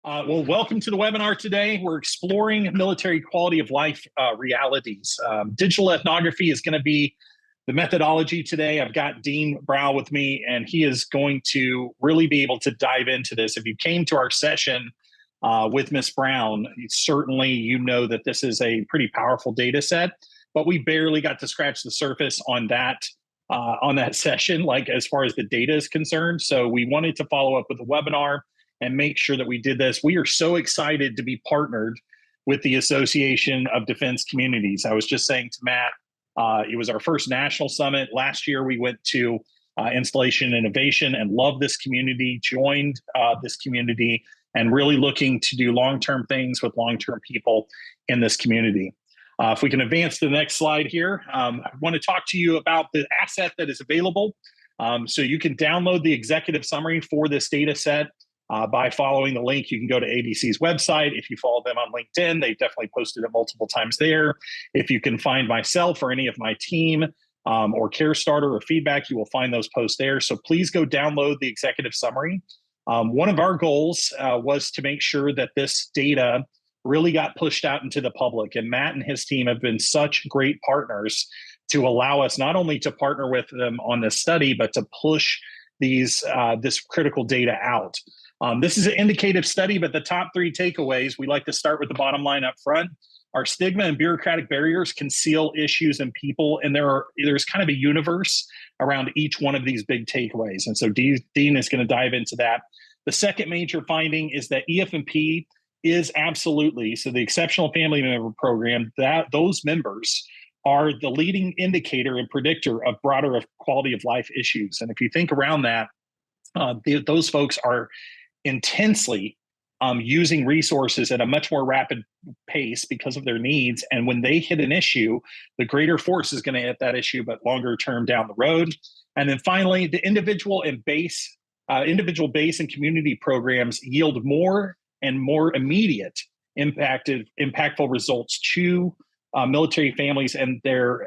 Well, welcome to the webinar today. We're exploring military quality of life realities. Digital ethnography is going to be the methodology today. I've got Dean Browell with me, and he is going to really be able to dive into this. If you came to our session with Ms. Brown, certainly you know that this is a pretty powerful data set, but we barely got to scratch the surface on that session, like as far as the data is concerned. So we wanted to follow up with a webinar and make sure that we did this. We are so excited to be partnered with the Association of Defense Communities. I was just saying to Matt, it was our first national summit. Last year, we went to Installation Innovation and loved this community, joined this community, and really looking to do long-term things with long-term people in this community. If we can advance to the next slide here, I want to talk to you about the asset that is available. So you can download the executive summary for this data set. By following the link. You can go to ADC's website. If you follow them on LinkedIn, they've definitely posted it multiple times there. If you can find myself or any of my team or CareStarter or feedback, you will find those posts there. So please go download the executive summary. One of our goals was to make sure that this data really got pushed out into the public. And Matt and his team have been such great partners to allow us not only to partner with them on this study, but to push this critical data out. This is an indicative study, but the top three takeaways, we like to start with the bottom line up front. Our stigma and bureaucratic barriers conceal issues in people, and there's kind of a universe around each one of these big takeaways. And so Dean is going to dive into that. The second major finding is that EF&P is absolutely, so the Exceptional Family Member Program, that those members are the leading indicator and predictor of broader quality of life issues. And if you think around that, those folks are intensely using resources at a much more rapid pace because of their needs. And when they hit an issue, the greater force is going to hit that issue, but longer term down the road. And then finally, the individual base and community programs yield more and more immediate impactful results to military families and their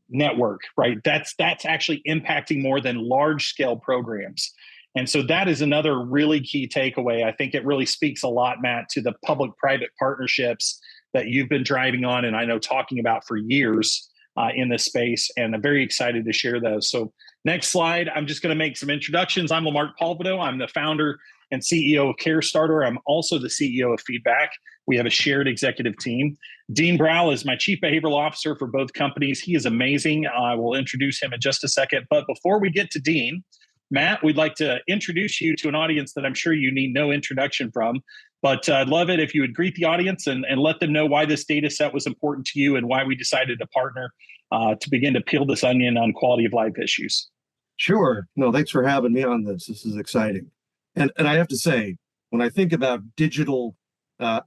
network, right? That's actually impacting more than large scale programs. And so that is another really key takeaway. I think it really speaks a lot, Matt, to the public-private partnerships that you've been driving on and I know talking about for years in this space. And I'm very excited to share those. So next slide, I'm just going to make some introductions. I'm Lamarque Polvado. I'm the founder and CEO of CareStarter. I'm also the CEO of Feedback. We have a shared executive team. Dean Browell is my chief behavioral officer for both companies. He is amazing. I will introduce him in just a second. But before we get to Dean, Matt, we'd like to introduce you to an audience that I'm sure you need no introduction from, but I'd love it if you would greet the audience and let them know why this data set was important to you and why we decided to partner to begin to peel this onion on quality of life issues. Sure. No, thanks for having me on this. This is exciting. And I have to say, when I think about digital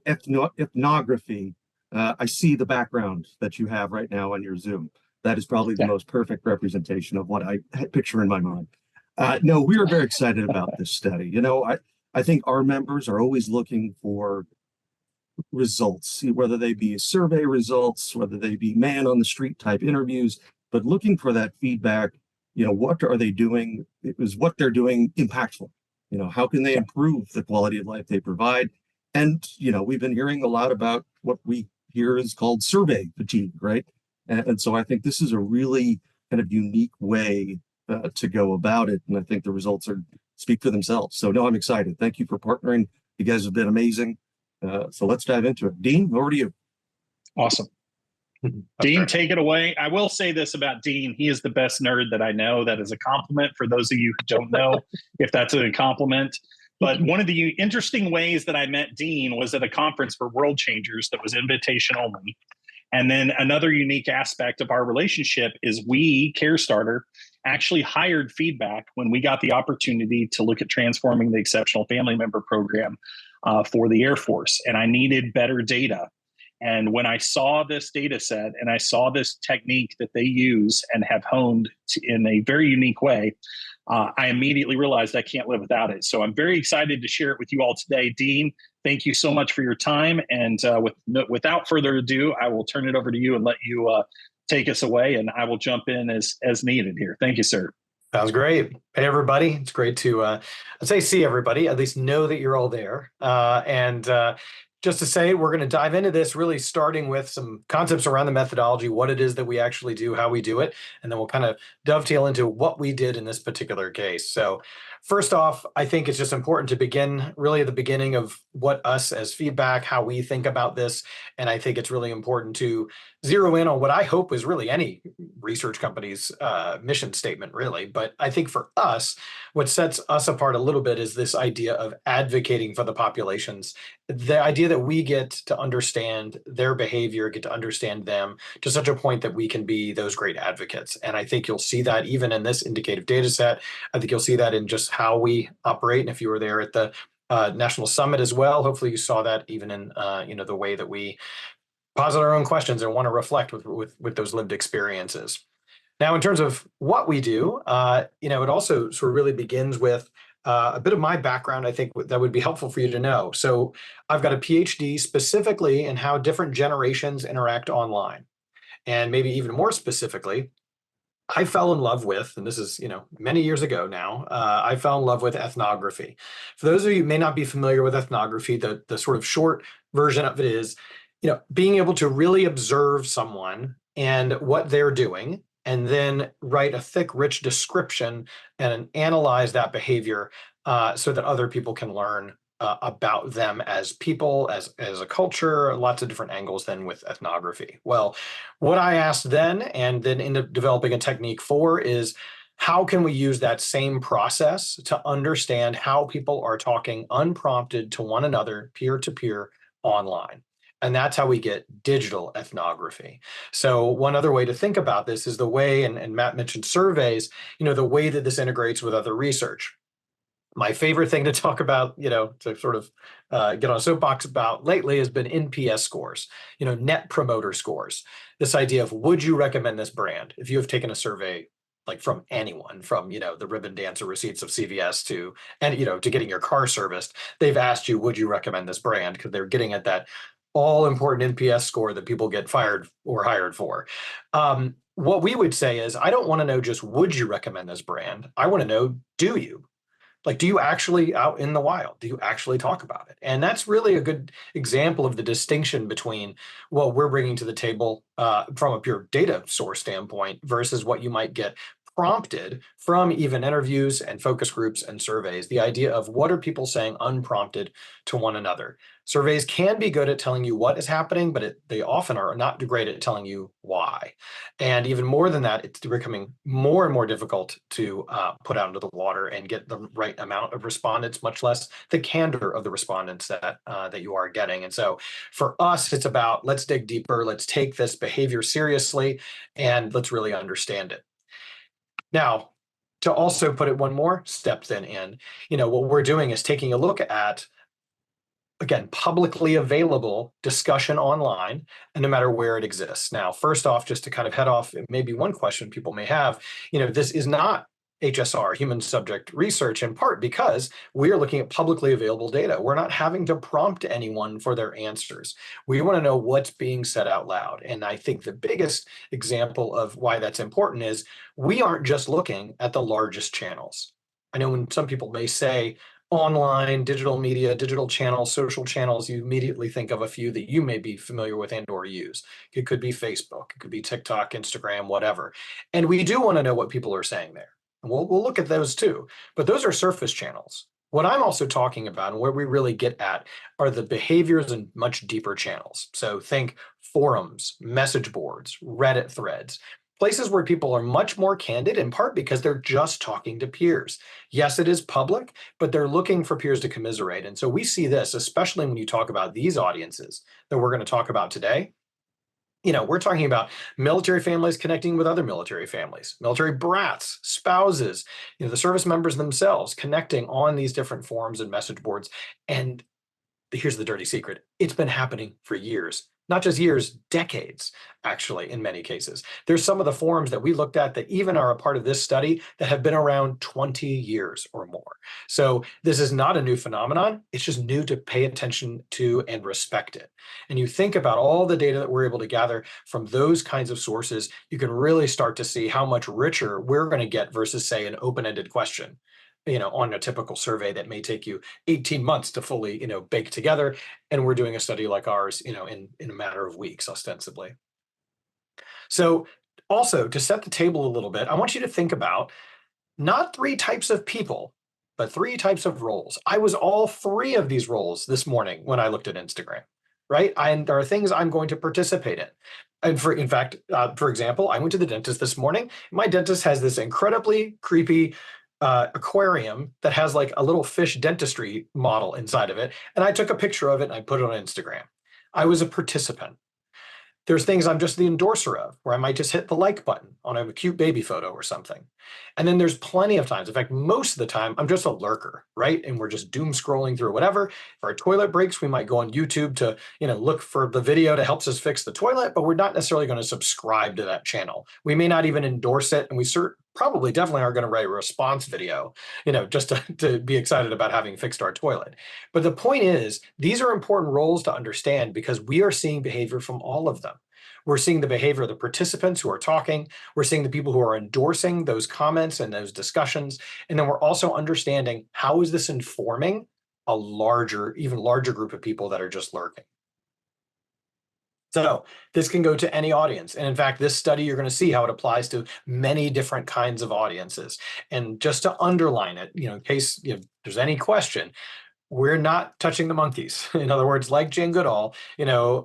ethnography, I see the background that you have right now on your Zoom. That is probably the most perfect representation of what I picture in my mind. No, we are very excited about this study. You know, I think our members are always looking for results, whether they be survey results, whether they be man on the street type interviews, but looking for that feedback. You know, what are they doing? Is what they're doing impactful? You know, how can they improve the quality of life they provide? And, you know, we've been hearing a lot about what we hear is called survey fatigue, right? And so I think this is a really kind of unique way to go about it. And I think the results speak for themselves. So no, I'm excited. Thank you for partnering. You guys have been amazing. So let's dive into it. Dean, over to you. Awesome. Dean, take it away. I will say this about Dean. He is the best nerd that I know. That is a compliment for those of you who don't know if that's a compliment. But one of the interesting ways that I met Dean was at a conference for World Changers that was invitation only. And then another unique aspect of our relationship is we, CareStarter, actually hired Feedback when we got the opportunity to look at transforming the Exceptional Family Member Program for the Air Force. And I needed better data. And when I saw this data set and I saw this technique that they use and have honed in a very unique way, I immediately realized I can't live without it. So I'm very excited to share it with you all today. Dean, thank you so much for your time. And without further ado, I will turn it over to you and let you take us away, and I will jump in as needed here. Thank you, sir. Sounds great. Hey, everybody. It's great to, I'd say see everybody, at least know that you're all there. And just to say, we're going to dive into this really starting with some concepts around the methodology, what it is that we actually do, how we do it, and then we'll kind of dovetail into what we did in this particular case. So first off, I think it's just important to begin really at the beginning of what us as feedback, how we think about this. And I think it's really important to zero in on what I hope is really any research company's mission statement, really. But I think for us, what sets us apart a little bit is this idea of advocating for the populations, the idea that we get to understand their behavior, get to understand them to such a point that we can be those great advocates. And I think you'll see that even in this indicative data set. I think you'll see that in just how we operate. And if you were there at the National Summit as well, hopefully you saw that even in the way that we posit our own questions and want to reflect with those lived experiences. Now, in terms of what we do, it also sort of really begins with a bit of my background. I think that would be helpful for you to know. So I've got a PhD specifically in how different generations interact online. And maybe even more specifically, I fell in love with, and this is, many years ago now, I fell in love with ethnography. For those of you who may not be familiar with ethnography, the sort of short version of it is, being able to really observe someone and what they're doing, and then write a thick, rich description and analyze that behavior so that other people can learn about them as people, as a culture, lots of different angles then with ethnography. Well, what I asked then and then ended up developing a technique for is how can we use that same process to understand how people are talking unprompted to one another, peer-to-peer, online? And that's how we get digital ethnography. So one other way to think about this is the way, and Matt mentioned surveys, the way that this integrates with other research. My favorite thing to talk about, to sort of get on a soapbox about lately has been NPS scores, net promoter scores. This idea of, would you recommend this brand? If you have taken a survey like from anyone, from, the ribbon dancer receipts of CVS to getting your car serviced, they've asked you, would you recommend this brand? Because they're getting at that all important NPS score that people get fired or hired for. What we would say is, I don't want to know just, would you recommend this brand? I want to know, do you? Like, do you actually out in the wild? Do you actually talk about it? And that's really a good example of the distinction between what we're bringing to the table from a pure data source standpoint versus what you might get prompted from even interviews and focus groups and surveys. The idea of what are people saying unprompted to one another. Surveys can be good at telling you what is happening, but they often are not great at telling you why. And even more than that, it's becoming more and more difficult to put out into the water and get the right amount of respondents, much less the candor of the respondents that you are getting. And so for us, it's about, let's dig deeper, let's take this behavior seriously, and let's really understand it. Now, to also put it one more step then in, what we're doing is taking a look at, again, publicly available discussion online, and no matter where it exists. Now, first off, just to kind of head off maybe one question people may have, this is not HSR, human subject research, in part because we are looking at publicly available data. We're not having to prompt anyone for their answers. We want to know what's being said out loud. And I think the biggest example of why that's important is we aren't just looking at the largest channels. I know when some people may say online, digital media, digital channels, social channels, you immediately think of a few that you may be familiar with and or use. It could be Facebook, it could be TikTok, Instagram, whatever. And we do want to know what people are saying there. We'll look at those too, but those are surface channels. What I'm also talking about and where we really get at are the behaviors in much deeper channels. So think forums, message boards, Reddit threads, places where people are much more candid, in part because they're just talking to peers. Yes, it is public, but they're looking for peers to commiserate. And so we see this, especially when you talk about these audiences that we're going to talk about today. We're talking about military families connecting with other military families, military brats, spouses, the service members themselves connecting on these different forums and message boards. And here's the dirty secret. It's been happening for years. not just years, decades, actually, in many cases. There's some of the forms that we looked at that even are a part of this study that have been around 20 years or more. So this is not a new phenomenon. It's just new to pay attention to and respect it. And you think about all the data that we're able to gather from those kinds of sources, you can really start to see how much richer we're going to get versus, say, an open-ended question, on a typical survey that may take you 18 months to fully, bake together. And we're doing a study like ours, in a matter of weeks, ostensibly. So also, to set the table a little bit, I want you to think about not 3 types of people, but 3 types of roles. I was all 3 of these roles this morning when I looked at Instagram, right? And there are things I'm going to participate in. And for example, I went to the dentist this morning. My dentist has this incredibly creepy aquarium that has like a little fish dentistry model inside of it. And I took a picture of it and I put it on Instagram. I was a participant. There's things I'm just the endorser of, where I might just hit the like button on a cute baby photo or something. And then there's plenty of times, in fact, most of the time, I'm just a lurker, right? And we're just doom scrolling through whatever. If our toilet breaks, we might go on YouTube to, look for the video that helps us fix the toilet, but we're not necessarily going to subscribe to that channel. We may not even endorse it, and we probably definitely aren't going to write a response video, just to be excited about having fixed our toilet. But the point is, these are important roles to understand because we are seeing behavior from all of them. We're seeing the behavior of the participants who are talking. We're seeing the people who are endorsing those comments and those discussions. And then we're also understanding how is this informing a even larger group of people that are just lurking. So this can go to any audience. And in fact, this study, you're going to see how it applies to many different kinds of audiences. And just to underline it, in case there's any question, we're not touching the monkeys. In other words, like Jane Goodall,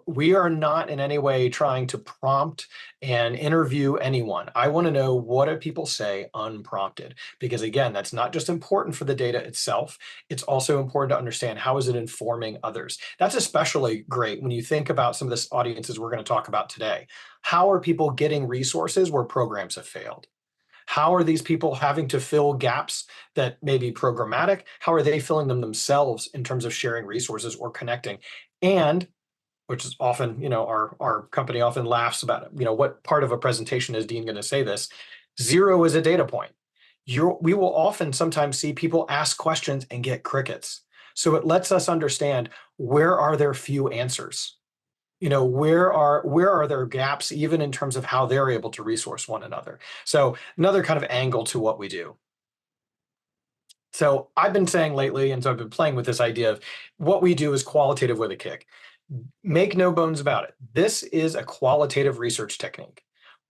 we are not in any way trying to prompt and interview anyone. I want to know, what do people say unprompted? Because again, that's not just important for the data itself. It's also important to understand how is it informing others. That's especially great when you think about some of the audiences we're going to talk about today. How are people getting resources where programs have failed? How are these people having to fill gaps that may be programmatic? How are they filling them themselves in terms of sharing resources or connecting? And, which is often, our company often laughs about it. What part of a presentation is Dean going to say this? 0 is a data point. We will often sometimes see people ask questions and get crickets. So it lets us understand, where are there few answers? Where are there gaps, even in terms of how they're able to resource one another? So another kind of angle to what we do. So I've been saying lately, and so I've been playing with this idea of what we do is qualitative with a kick. Make no bones about it. This is a qualitative research technique,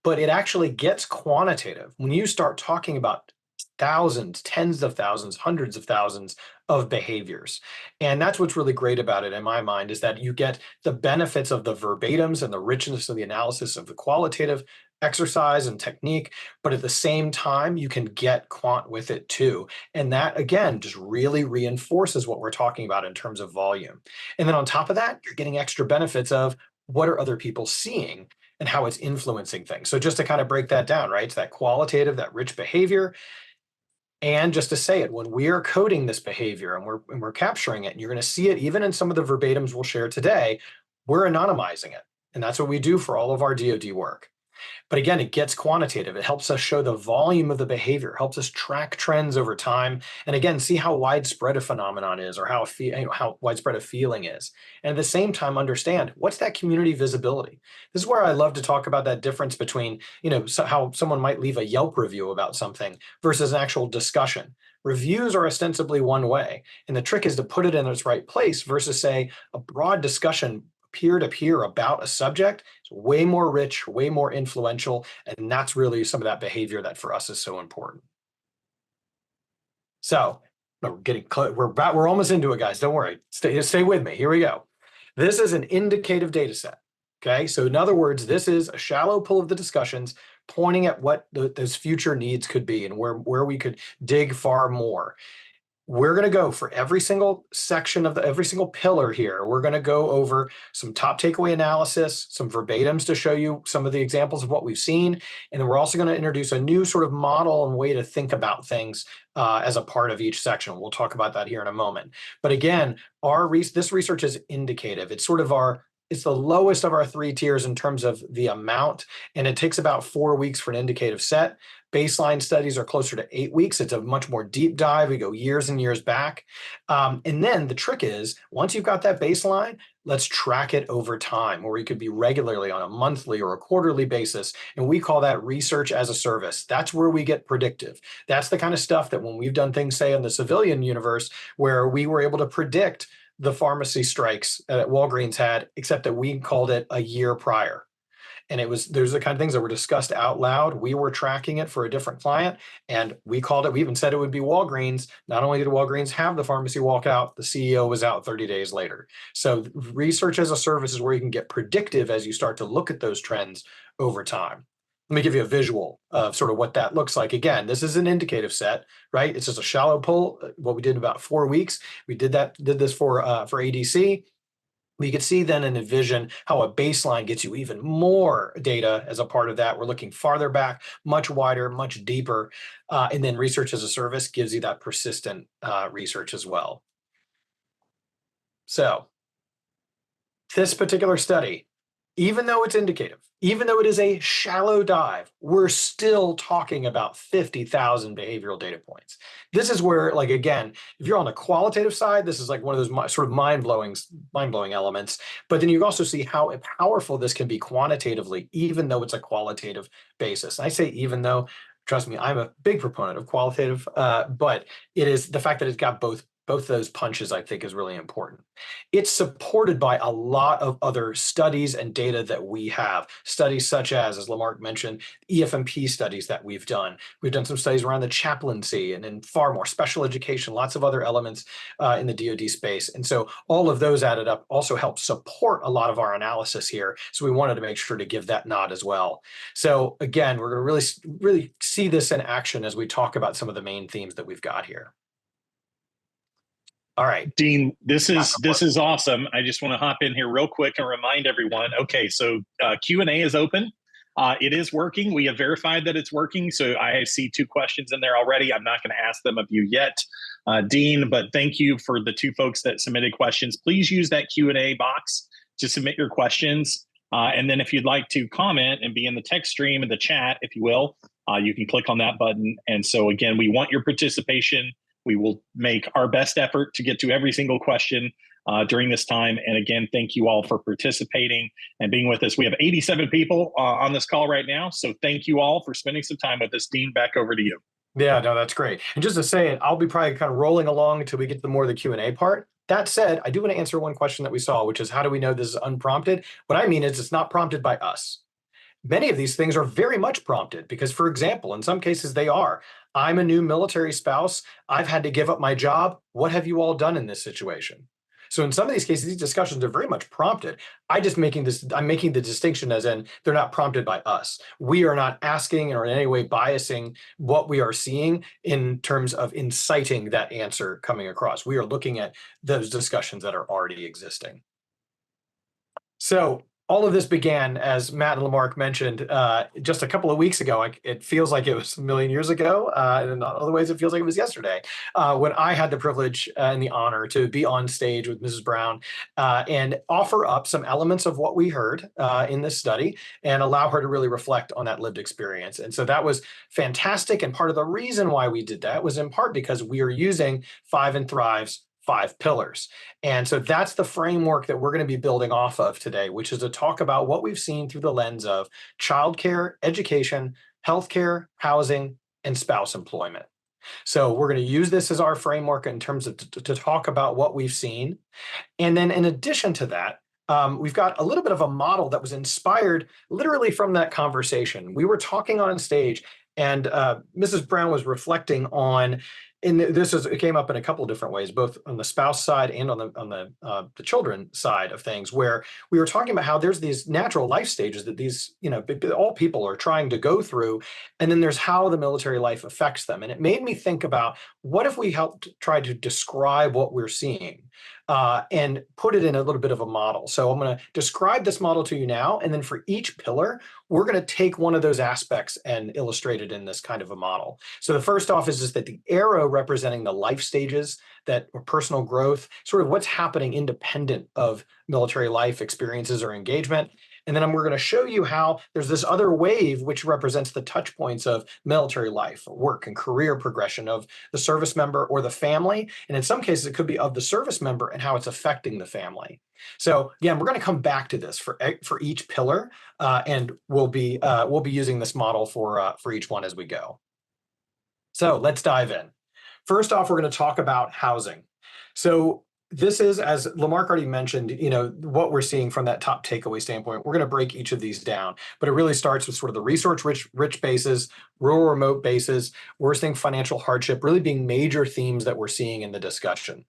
but it actually gets quantitative when you start talking about thousands, tens of thousands, hundreds of thousands of behaviors. And that's what's really great about it in my mind, is that you get the benefits of the verbatims and the richness of the analysis of the qualitative exercise and technique, but at the same time, you can get quant with it too. And that, again, just really reinforces what we're talking about in terms of volume. And then on top of that, you're getting extra benefits of what are other people seeing and how it's influencing things. So just to kind of break that down, right? It's that qualitative, that rich behavior. And just to say it, when we are coding this behavior and we're capturing it, and you're going to see it even in some of the verbatims we'll share today, we're anonymizing it. And that's what we do for all of our DoD work. But again, it gets quantitative. It helps us show the volume of the behavior, helps us track trends over time, and again, see how widespread a phenomenon is, or how widespread a feeling is. And at the same time, understand what's that community visibility. This is where I love to talk about that difference between, how someone might leave a Yelp review about something versus an actual discussion. Reviews are ostensibly one way, and the trick is to put it in its right place versus, say, a broad discussion peer-to-peer about a subject. It's way more rich, way more influential, and that's really some of that behavior that for us is so important. So we're getting close. We're almost into it, guys. Don't worry. Stay with me. Here we go. This is an indicative data set. Okay, so in other words, this is a shallow pull of the discussions pointing at what those future needs could be and where we could dig far more. We're going to go for every single section of every single pillar here. We're going to go over some top takeaway analysis, some verbatims to show you some of the examples of what we've seen. And then we're also going to introduce a new sort of model and way to think about things as a part of each section. We'll talk about that here in a moment. But again, this research is indicative. It's sort of our it's the lowest of our 3 tiers in terms of the amount, and it takes about 4 weeks for an indicative set. Baseline studies are closer to 8 weeks. It's a much more deep dive. We go years and years back. And then the trick is, once you've got that baseline, let's track it over time, where we could be regularly on a monthly or a quarterly basis. And we call that research as a service. That's where we get predictive. That's the kind of stuff that when we've done things, say, in the civilian universe, where we were able to predict the pharmacy strikes that Walgreens had, except that we called it a year prior. And there's the kind of things that were discussed out loud. We were tracking it for a different client, and we called it, we even said it would be Walgreens. Not only did Walgreens have the pharmacy walkout, the CEO was out 30 days later. So research as a service is where you can get predictive as you start to look at those trends over time. Let me give you a visual of sort of what that looks like. Again, this is an indicative set, right? It's just a shallow pull, what we did in about 4 weeks. We did this for ADC. We could see then and envision how a baseline gets you even more data as a part of that. We're looking farther back, much wider, much deeper. And then research as a service gives you that persistent research as well. So this particular study, even though it's indicative, even though it is a shallow dive, we're still talking about 50,000 behavioral data points. This is where, like, again, if you're on the qualitative side, this is like one of those sort of mind-blowing elements. But then you also see how powerful this can be quantitatively, even though it's a qualitative basis. And I say even though, trust me, I'm a big proponent of qualitative, but it is the fact that it's got both those punches, I think, is really important. It's supported by a lot of other studies and data that we have. Studies such as Lamarque mentioned, EFMP studies that we've done. We've done some studies around the chaplaincy and in far more special education, lots of other elements in the DoD space. And so all of those added up also help support a lot of our analysis here. So we wanted to make sure to give that nod as well. So again, we're going to really see this in action as we talk about some of the main themes that we've got here. All right, Dean, this is awesome. I just want to hop in here real quick and remind everyone. Okay, so Q&A is open. It is working. We have verified that it's working. So I see 2 questions in there already. I'm not going to ask them of you yet, Dean, but thank you for the 2 folks that submitted questions. Please use that Q&A box to submit your questions. And then if you'd like to comment and be in the text stream, in the chat, if you will, you can click on that button. And so again, we want your participation. We will make our best effort to get to every single question during this time. And again, thank you all for participating and being with us. We have 87 people on this call right now. So thank you all for spending some time with us. Dean, back over to you. Yeah, no, that's great. And just to say it, I'll be probably kind of rolling along until we get to more of the Q&A part. That said, I do want to answer one question that we saw, which is how do we know this is unprompted? What I mean is it's not prompted by us. Many of these things are very much prompted because, for example, in some cases they are. I'm a new military spouse. I've had to give up my job. What have you all done in this situation? So in some of these cases, these discussions are very much prompted. I'm making the distinction as in they're not prompted by us. We are not asking or in any way biasing what we are seeing in terms of inciting that answer coming across. We are looking at those discussions that are already existing. So all of this began, as Matt and Lamarque mentioned, just a couple of weeks ago. It feels like it was a million years ago, and in other ways it feels like it was yesterday, when I had the privilege and the honor to be on stage with Mrs. Brown and offer up some elements of what we heard in this study and allow her to really reflect on that lived experience. And so that was fantastic. And part of the reason why we did that was in part because we are using 5 and Thrive's 5 pillars. And so that's the framework that we're going to be building off of today, which is to talk about what we've seen through the lens of childcare, education, healthcare, housing, and spouse employment. So we're going to use this as our framework in terms of to talk about what we've seen. And then in addition to that, we've got a little bit of a model that was inspired literally from that conversation. We were talking on stage and Mrs. Brown was reflecting on, and it came up in a couple of different ways, both on the spouse side and on the children side of things, where we were talking about how there's these natural life stages that these, all people are trying to go through, and then there's how the military life affects them. And it made me think about, what if we helped try to describe what we're seeing and put it in a little bit of a model? So I'm going to describe this model to you now, and then for each pillar, we're going to take one of those aspects and illustrate it in this kind of a model. So the first off is just that the arrow representing the life stages or personal growth, sort of what's happening independent of military life experiences or engagement. And then we're going to show you how there's this other wave, which represents the touch points of military life, work, and career progression of the service member or the family. And in some cases, it could be of the service member and how it's affecting the family. So again, we're going to come back to this for each pillar, and we'll be using this model for each one as we go. So let's dive in. First off, we're going to talk about housing. So this is, as Lamarque already mentioned, what we're seeing from that top takeaway standpoint. We're going to break each of these down, but it really starts with sort of the resource-rich bases, rural remote bases, worsening financial hardship, really being major themes that we're seeing in the discussion.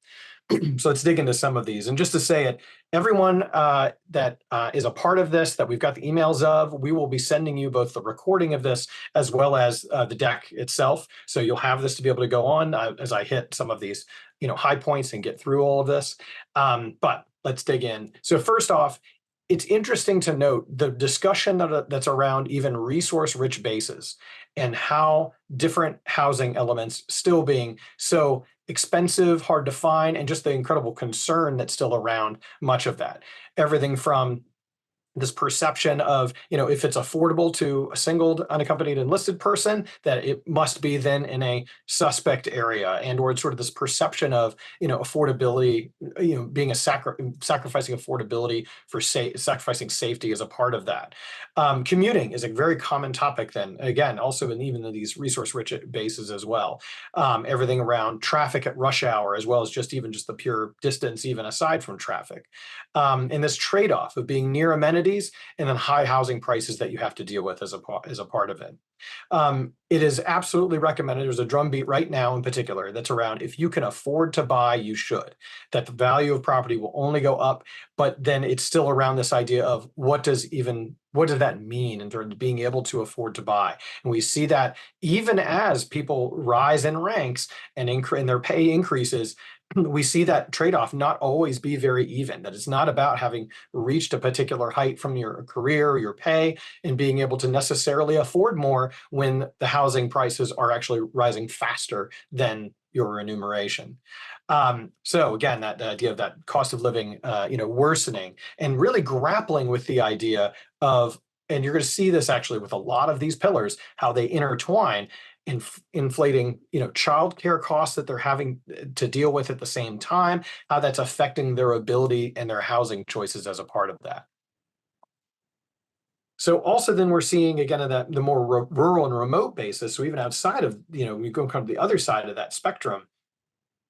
So let's dig into some of these. And just to say it, everyone that is a part of this, that we've got the emails of, we will be sending you both the recording of this as well as the deck itself. So you'll have this to be able to go on as I hit some of these high points and get through all of this. But let's dig in. So first off, it's interesting to note the discussion that's around even resource-rich bases and how different housing elements still being so expensive, hard to find, and just the incredible concern that's still around much of that. Everything from this perception of, if it's affordable to a single unaccompanied enlisted person, that it must be then in a suspect area, and or it's sort of this perception of, affordability, being a sacrificing affordability for sacrificing safety as a part of that. Commuting is a very common topic then, again, also even in these resource-rich bases as well. Everything around traffic at rush hour, as well as just the pure distance, even aside from traffic. And this trade-off of being near amenities and then high housing prices that you have to deal with as a part of it. It is absolutely recommended. There's a drumbeat right now in particular that's around, if you can afford to buy, you should. That the value of property will only go up, but then it's still around this idea of what does that mean in terms of being able to afford to buy? And we see that even as people rise in ranks and their pay increases, we see that trade-off not always be very even, that it's not about having reached a particular height from your career or your pay and being able to necessarily afford more when the housing prices are actually rising faster than your remuneration. So again, that idea of that cost of living, worsening, and really grappling with the idea of, and you're going to see this actually with a lot of these pillars, how they intertwine, inflating, childcare costs that they're having to deal with at the same time, how that's affecting their ability and their housing choices as a part of that. So also then we're seeing, again, the more rural and remote basis, so even outside of, we go kind of the other side of that spectrum,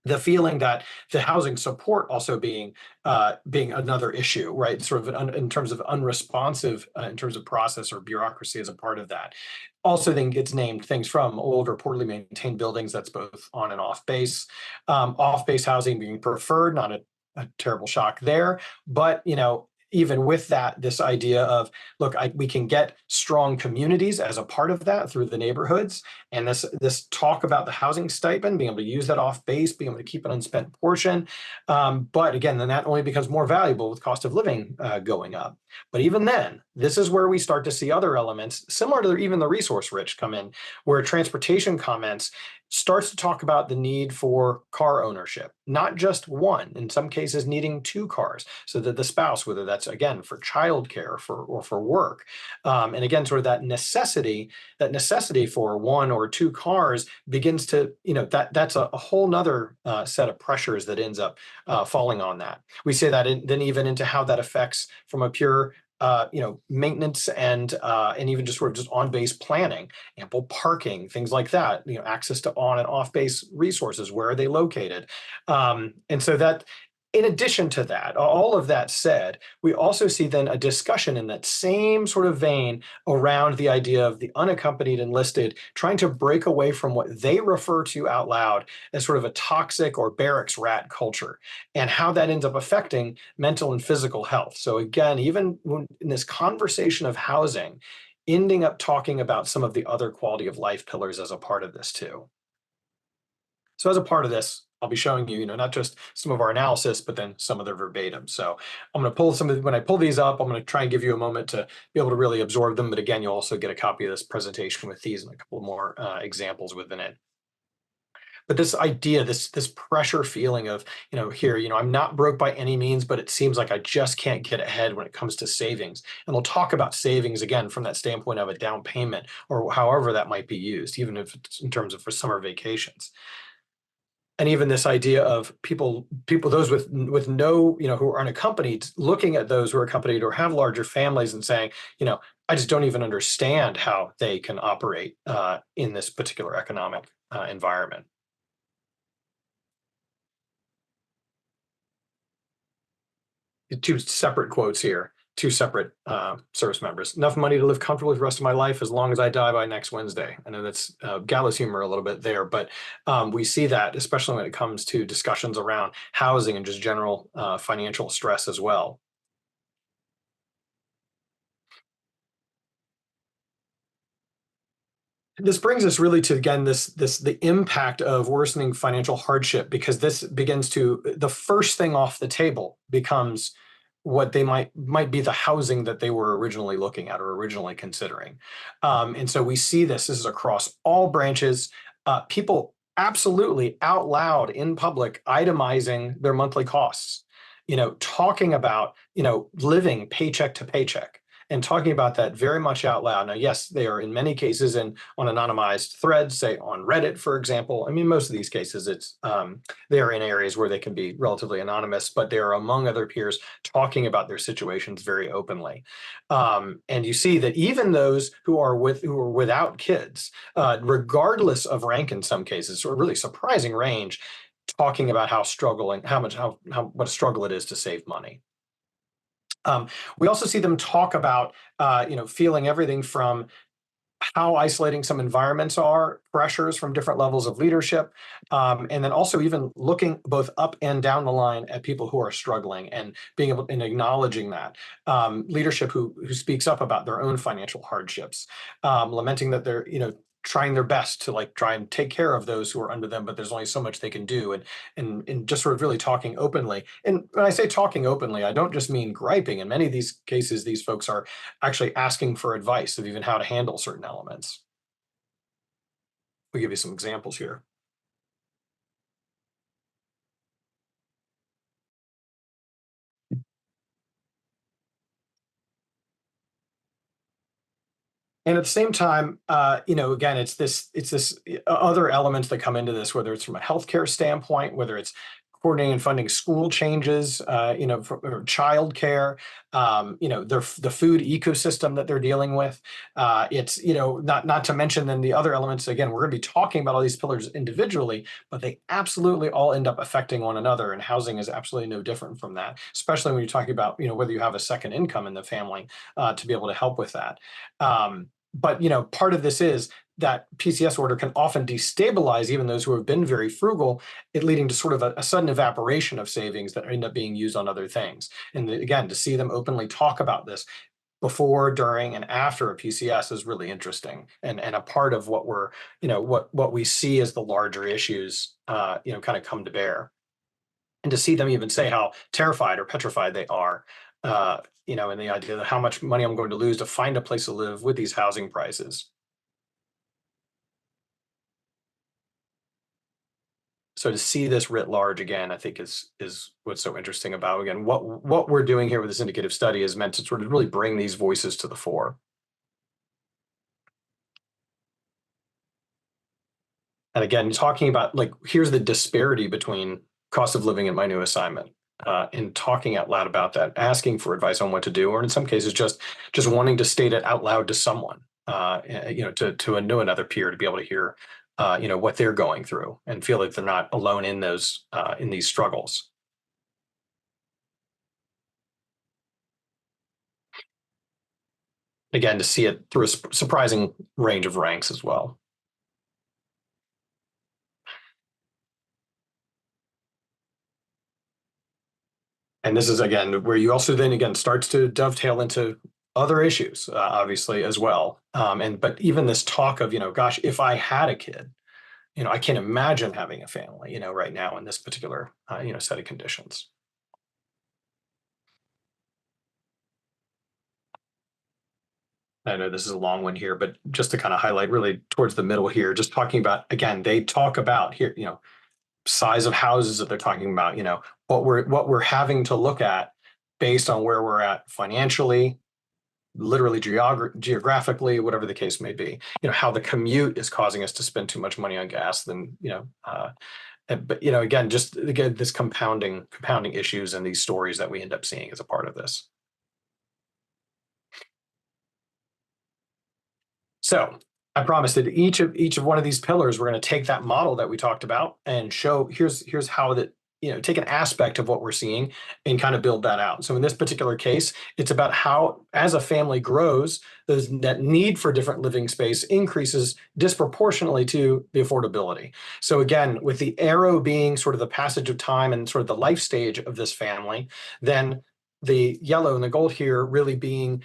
the feeling that the housing support also being another issue, right? Sort of in terms of unresponsive, in terms of process or bureaucracy as a part of that. Also then gets named things from old or poorly maintained buildings, that's both on and off base. Off base housing being preferred, not a terrible shock there, but even with that, this idea of, look, we can get strong communities as a part of that through the neighborhoods. And this talk about the housing stipend, being able to use that off base, being able to keep an unspent portion. But again, then that only becomes more valuable with cost of living going up. But even then, this is where we start to see other elements, similar to even the resource rich, come in, where transportation comments starts to talk about the need for car ownership, not just one, in some cases needing 2 cars, so that the spouse, whether that's again for childcare or for work, and again, sort of that necessity for 1 or 2 cars begins to, that's a whole nother set of pressures that ends up falling on that. We say that then even into how that affects from a pure maintenance and even just sort of just on-base planning, ample parking, things like that, access to on and off-base resources, where are they located? And so that, in addition to that, all of that said, we also see then a discussion in that same sort of vein around the idea of the unaccompanied enlisted trying to break away from what they refer to out loud as sort of a toxic or barracks rat culture, and how that ends up affecting mental and physical health. So again, even in this conversation of housing, ending up talking about some of the other quality of life pillars as a part of this too. So as a part of this, I'll be showing you, not just some of our analysis, but then some of the verbatim. So I'm going to pull when I pull these up, I'm going to try and give you a moment to be able to really absorb them. But again, you'll also get a copy of this presentation with these and a couple more examples within it. But this idea, this pressure feeling of, here, I'm not broke by any means, but it seems like I just can't get ahead when it comes to savings. And they'll talk about savings again from that standpoint of a down payment or however that might be used, even if it's in terms of for summer vacations. And even this idea of people, those with no, who are unaccompanied, looking at those who are accompanied or have larger families and saying, I just don't even understand how they can operate in this particular economic environment. Two separate quotes here, two separate service members. Enough money to live comfortably with the rest of my life as long as I die by next Wednesday. I know that's gallows humor a little bit there, but we see that, especially when it comes to discussions around housing and just general financial stress as well. This brings us really to, again, the impact of worsening financial hardship, because this begins to, the first thing off the table becomes what they might be the housing that they were originally looking at or originally considering. And so we see this is across all branches, people absolutely out loud in public itemizing their monthly costs, talking about, living paycheck to paycheck. And talking about that very much out loud. Now, yes, they are in many cases on anonymized threads, say on Reddit, for example. I mean, most of these cases, it's they are in areas where they can be relatively anonymous, but they are among other peers talking about their situations very openly. And you see that even those who are without kids, regardless of rank in some cases, or really surprising range, talking about what a struggle it is to save money. We also see them talk about, feeling everything from how isolating some environments are, pressures from different levels of leadership, and then also even looking both up and down the line at people who are struggling and being able and acknowledging that leadership who speaks up about their own financial hardships, lamenting that they're trying their best to try and take care of those who are under them, but there's only so much they can do, and just sort of really talking openly. And when I say talking openly, I don't just mean griping. In many of these cases, these folks are actually asking for advice of even how to handle certain elements. We'll give you some examples here. And at the same time, again, it's this other elements that come into this, whether it's from a healthcare standpoint, whether it's coordinating and funding school changes, for childcare, the food ecosystem that they're dealing with. It's, not to mention then the other elements. Again, we're going to be talking about all these pillars individually, but they absolutely all end up affecting one another. And housing is absolutely no different from that, especially when you're talking about, whether you have a second income in the family to be able to help with that. But part of this is that PCS order can often destabilize even those who have been very frugal, it leading to sort of a sudden evaporation of savings that end up being used on other things. And again, to see them openly talk about this before, during, and after a PCS is really interesting, and a part of what we're, what we see as the larger issues, kind of come to bear. And to see them even say how terrified or petrified they are, and the idea of how much money I'm going to lose to find a place to live with these housing prices. So to see this writ large again, I think is what's so interesting about, again, what we're doing here with this indicative study is meant to sort of really bring these voices to the fore. And again, talking about here's the disparity between cost of living and my new assignment. And talking out loud about that, asking for advice on what to do, or in some cases, just wanting to state it out loud to someone, to another peer to be able to hear, what they're going through and feel like they're not alone in those, in these struggles. Again, to see it through a surprising range of ranks as well. And this is, again, where you also then, again, starts to dovetail into other issues, obviously, as well. But even this talk of, gosh, if I had a kid, I can't imagine having a family, right now in this particular, set of conditions. I know this is a long one here, but just to kind of highlight really towards the middle here, just talking about, again, they talk about here, size of houses that they're talking about, what we're having to look at based on where we're at financially, literally geographically, whatever the case may be, how the commute is causing us to spend too much money on gas than, but again, just again, this compounding issues and these stories that we end up seeing as a part of this. So I promised that each of one of these pillars, we're going to take that model that we talked about and show here's how that, take an aspect of what we're seeing and kind of build that out. So in this particular case, it's about how, as a family grows, that need for different living space increases disproportionately to the affordability. So again, with the arrow being sort of the passage of time and sort of the life stage of this family, then the yellow and the gold here really being,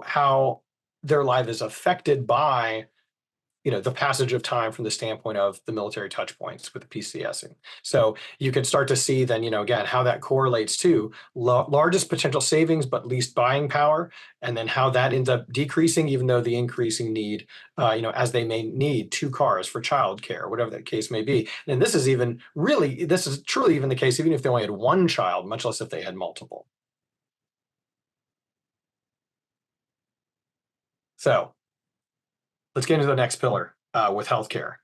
how their life is affected by, the passage of time from the standpoint of the military touch points with the PCSing. So you can start to see then, again, how that correlates to largest potential savings, but least buying power, and then how that ends up decreasing, even though the increasing need, as they may need 2 cars for childcare, whatever that case may be. And this is truly even the case, even if they only had 1 child, much less if they had multiple. So let's get into the next pillar with healthcare.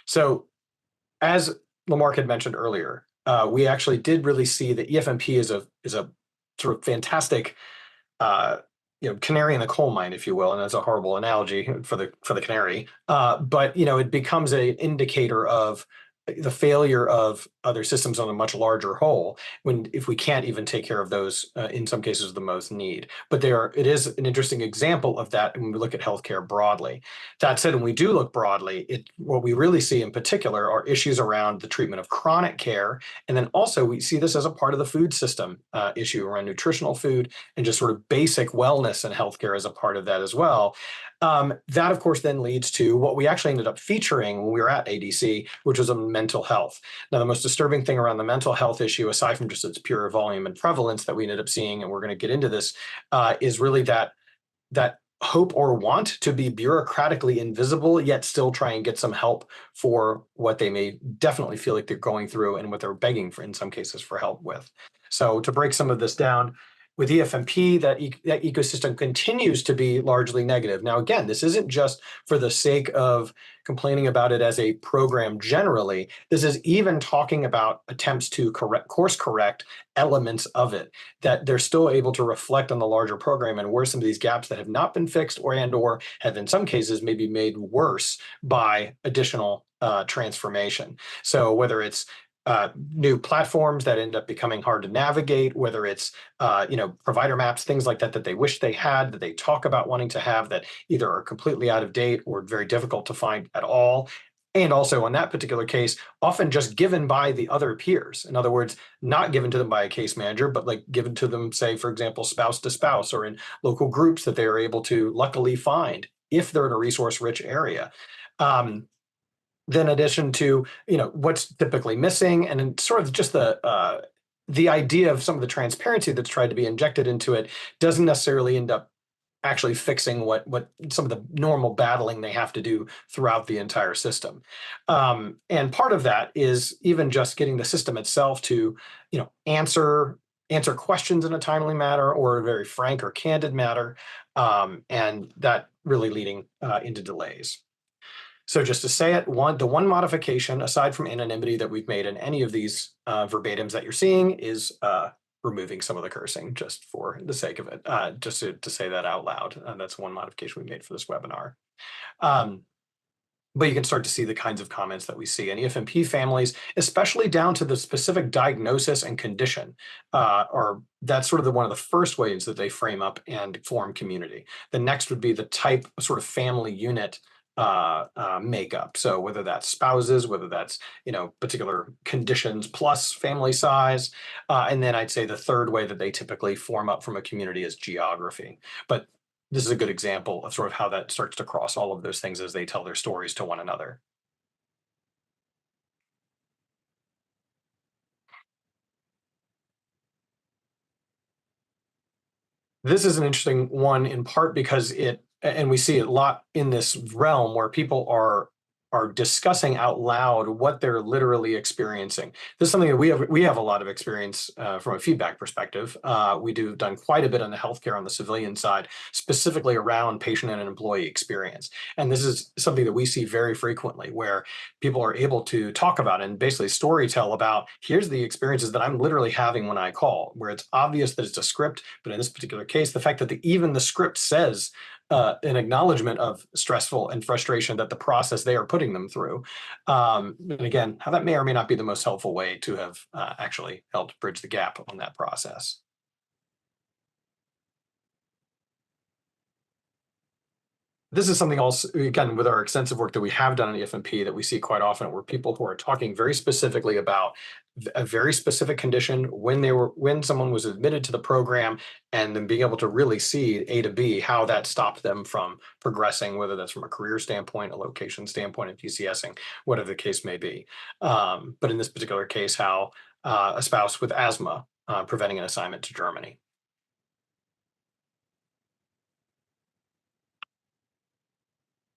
So as Lamarque had mentioned earlier, we actually did really see that EFMP is a sort of fantastic, canary in the coal mine, if you will, and that's a horrible analogy for the canary. But it becomes an indicator of the failure of other systems on a much larger whole if we can't even take care of those in some cases the most need. But it is an interesting example of that when we look at healthcare broadly. That said, when we do look broadly, what we really see in particular are issues around the treatment of chronic care, and then also we see this as a part of the food system issue around nutritional food and just sort of basic wellness and healthcare as a part of that as well. That, of course, then leads to what we actually ended up featuring when we were at ADC, which was on mental health. Now, the most disturbing thing around the mental health issue, aside from just its pure volume and prevalence that we ended up seeing, and we're going to get into this, is really that hope or want to be bureaucratically invisible, yet still try and get some help for what they may definitely feel like they're going through and what they're begging for, in some cases, for help with. So to break some of this down, with EFMP, that ecosystem continues to be largely negative. Now, again, this isn't just for the sake of complaining about it as a program generally. This is even talking about attempts to course correct elements of it, that they're still able to reflect on the larger program and where some of these gaps that have not been fixed or have in some cases maybe made worse by additional transformation. So whether it's new platforms that end up becoming hard to navigate, whether it's provider maps, things like that they wish they had, that they talk about wanting to have, that either are completely out of date or very difficult to find at all. And also in that particular case, often just given by the other peers. In other words, not given to them by a case manager, but like given to them, say, for example, spouse to spouse or in local groups that they are able to luckily find if they're in a resource-rich area. Then in addition to, what's typically missing, and then sort of just the idea of some of the transparency that's tried to be injected into it doesn't necessarily end up actually fixing what some of the normal battling they have to do throughout the entire system. And part of that is even just getting the system itself to, answer questions in a timely manner or a very frank or candid manner, and that really leading into delays. So just to say it, the one modification, aside from anonymity, that we've made in any of these verbatims that you're seeing is removing some of the cursing, just for the sake of it, just to say that out loud. That's one modification we made for this webinar. But you can start to see the kinds of comments that we see in EFMP families, especially down to the specific diagnosis and condition, or that's sort of one of the first ways that they frame up and form community. The next would be the type of sort of family unit makeup. So whether that's spouses, whether that's, particular conditions plus family size. And then I'd say the third way that they typically form up from a community is geography. But this is a good example of sort of how that starts to cross all of those things as they tell their stories to one another. This is an interesting one in part because it and we see a lot in this realm where people are discussing out loud what they're literally experiencing. This is something that we have a lot of experience from a feedback perspective. We've done quite a bit on the healthcare on the civilian side, specifically around patient and employee experience. And this is something that we see very frequently, where people are able to talk about and basically storytell about, here's the experiences that I'm literally having when I call, where it's obvious that it's a script, but in this particular case, the fact that even the script says an acknowledgement of stressful and frustration that the process they are putting them through. And again, how that may or may not be the most helpful way to have actually helped bridge the gap on that process. This is something else, again, with our extensive work that we have done on the FMP, that we see quite often, where people who are talking very specifically about a very specific condition, when someone was admitted to the program, and then being able to really see A to B how that stopped them from progressing, whether that's from a career standpoint, a location standpoint, and PCSing, whatever the case may be. But in this particular case, how a spouse with asthma preventing an assignment to Germany.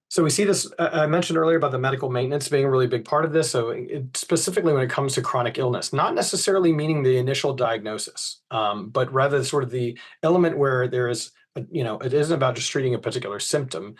So we see this, I mentioned earlier about the medical maintenance being a really big part of this. So specifically when it comes to chronic illness, not necessarily meaning the initial diagnosis, but rather sort of the element where there is, it isn't about just treating a particular symptom,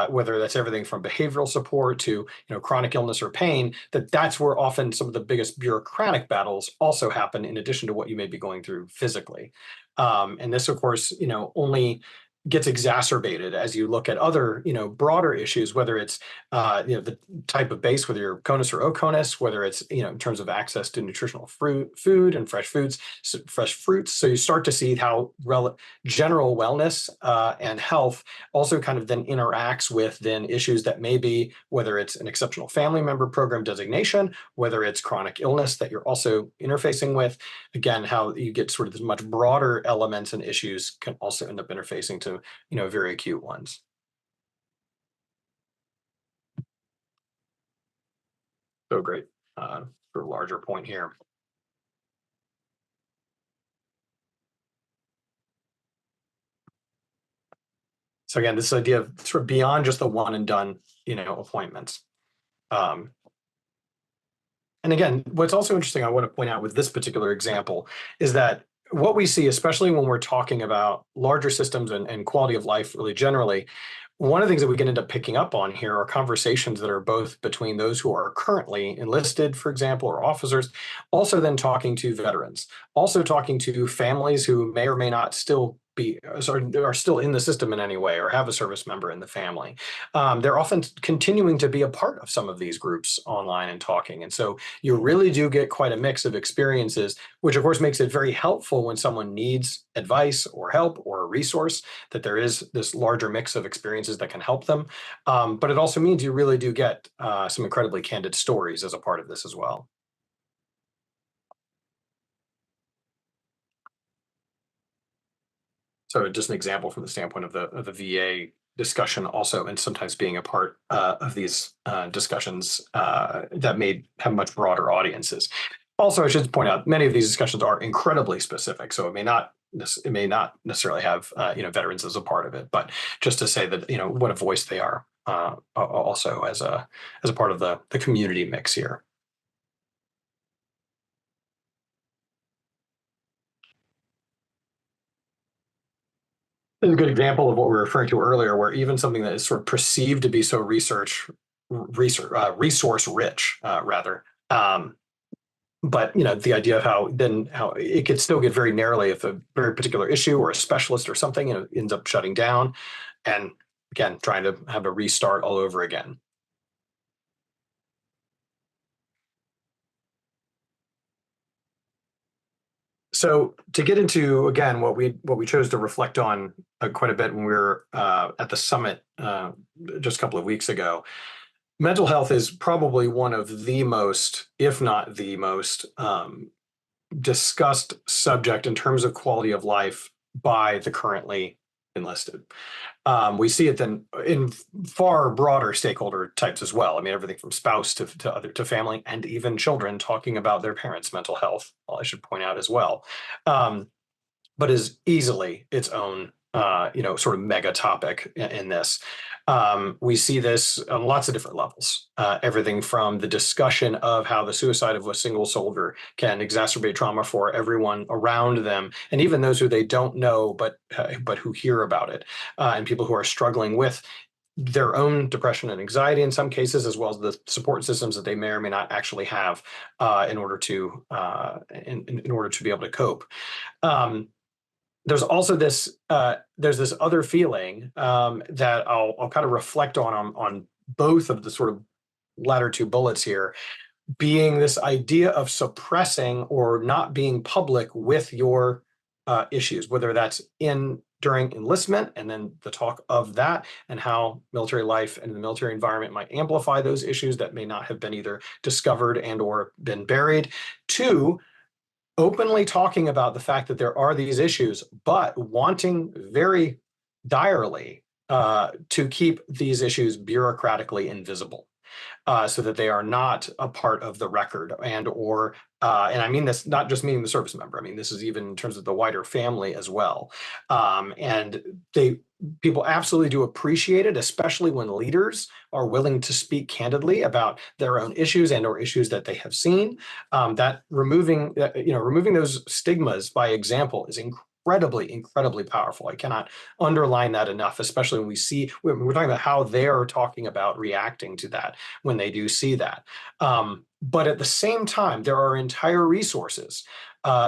whether that's everything from behavioral support to, chronic illness or pain, that's where often some of the biggest bureaucratic battles also happen, in addition to what you may be going through physically. And this, of course, only gets exacerbated as you look at other, broader issues, whether it's, the type of base, whether you're CONUS or OCONUS, whether it's, in terms of access to nutritional food and fresh fruits. So you start to see how general wellness and health also kind of then interacts with then issues that may be, whether it's an exceptional family member program designation, whether it's chronic illness that you're also interfacing with. Again, how you get sort of this much broader elements and issues can also end up interfacing to, very acute ones. So great for a larger point here. So again, this idea of sort of beyond just the one and done, appointments. And again, what's also interesting I want to point out with this particular example is that what we see, especially when we're talking about larger systems and quality of life really generally, one of the things that we can end up picking up on here are conversations that are both between those who are currently enlisted, for example, or officers, also then talking to veterans, also talking to families who may or may not still are still in the system in any way or have a service member in the family. They're often continuing to be a part of some of these groups online and talking. And so you really do get quite a mix of experiences, which of course makes it very helpful when someone needs advice or help or a resource, that there is this larger mix of experiences that can help them. But it also means you really do get some incredibly candid stories as a part of this as well. So just an example from the standpoint of the VA discussion also, and sometimes being a part of these discussions that may have much broader audiences. Also, I should point out, many of these discussions are incredibly specific, so it may not necessarily have veterans as a part of it, but just to say that what a voice they are also as a part of the community mix here. This is a good example of what we were referring to earlier, where even something that is sort of perceived to be so resource rich, rather. But the idea of how it could still get very narrowly if a very particular issue or a specialist or something ends up shutting down, and again trying to have a restart all over again. So to get into, again, what we chose to reflect on quite a bit when we were at the summit just a couple of weeks ago, mental health is probably one of the most, if not the most, discussed subject in terms of quality of life by the currently enlisted. We see it then in far broader stakeholder types as well. I mean, everything from spouse to family, and even children talking about their parents' mental health, I should point out as well, but is easily its own sort of mega topic in this. We see this on lots of different levels, everything from the discussion of how the suicide of a single soldier can exacerbate trauma for everyone around them, and even those who they don't know, but who hear about it, and people who are struggling with their own depression and anxiety in some cases, as well as the support systems that they may or may not actually have in order to be able to cope. There's also this other feeling that I'll kind of reflect on both of the sort of latter two bullets here, being this idea of suppressing or not being public with your issues, whether that's during enlistment, and then the talk of that and how military life and the military environment might amplify those issues that may not have been either discovered and or been buried, to openly talking about the fact that there are these issues, but wanting very direly to keep these issues bureaucratically invisible, so that they are not a part of the record, and I mean this not just meaning the service member. I mean this is even in terms of the wider family as well. And people absolutely do appreciate it, especially when leaders are willing to speak candidly about their own issues and or issues that they have seen. That removing those stigmas by example is incredibly powerful. I cannot underline that enough, especially when we're talking about how they're talking about reacting to that when they do see that. But at the same time, there are entire resources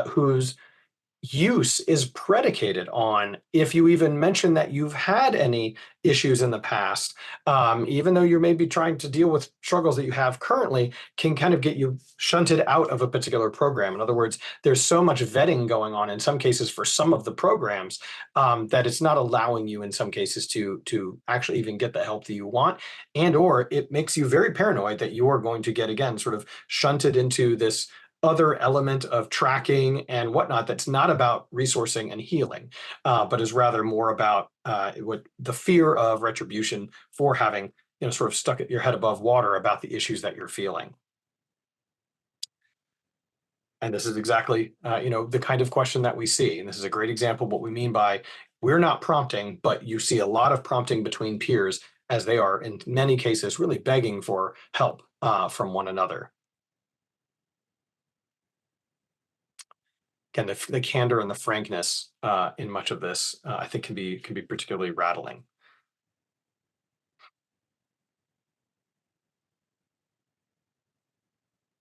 whose use is predicated on, if you even mention that you've had any issues in the past, even though you're maybe trying to deal with struggles that you have currently, can kind of get you shunted out of a particular program. In other words, there's so much vetting going on in some cases for some of the programs that it's not allowing you in some cases to actually even get the help that you want, and or it makes you very paranoid that you are going to get, again, sort of shunted into this other element of tracking and whatnot that's not about resourcing and healing, but is rather more about what the fear of retribution for having sort of stuck your head above water about the issues that you're feeling. And this is exactly the kind of question that we see. And this is a great example of what we mean by we're not prompting, but you see a lot of prompting between peers as they are in many cases really begging for help from one another. Again, the candor and the frankness in much of this, I think, can be particularly rattling.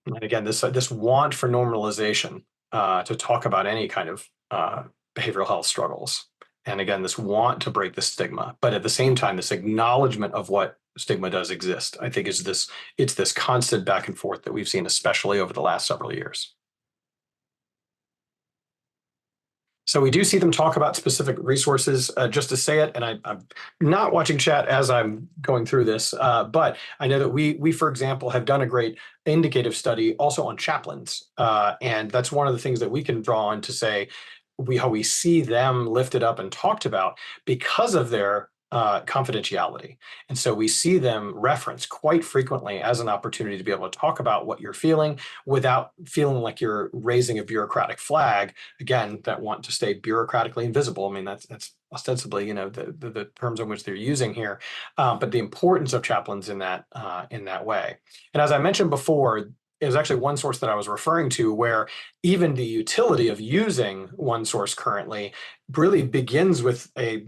And again, this want for normalization to talk about any kind of behavioral health struggles, and again, this want to break the stigma, but at the same time, this acknowledgement of what stigma does exist, I think, it's this constant back and forth that we've seen, especially over the last several years. So we do see them talk about specific resources, just to say it, and I'm not watching chat as I'm going through this, but I know that we, for example, have done a great indicative study also on chaplains, and that's one of the things that we can draw on to say how we see them lifted up and talked about because of their confidentiality. And so we see them referenced quite frequently as an opportunity to be able to talk about what you're feeling without feeling like you're raising a bureaucratic flag, again, that want to stay bureaucratically invisible. I mean, that's ostensibly, the terms in which they're using here, but the importance of chaplains in that way. And as I mentioned before, is actually one source that I was referring to where even the utility of using one source currently really begins with a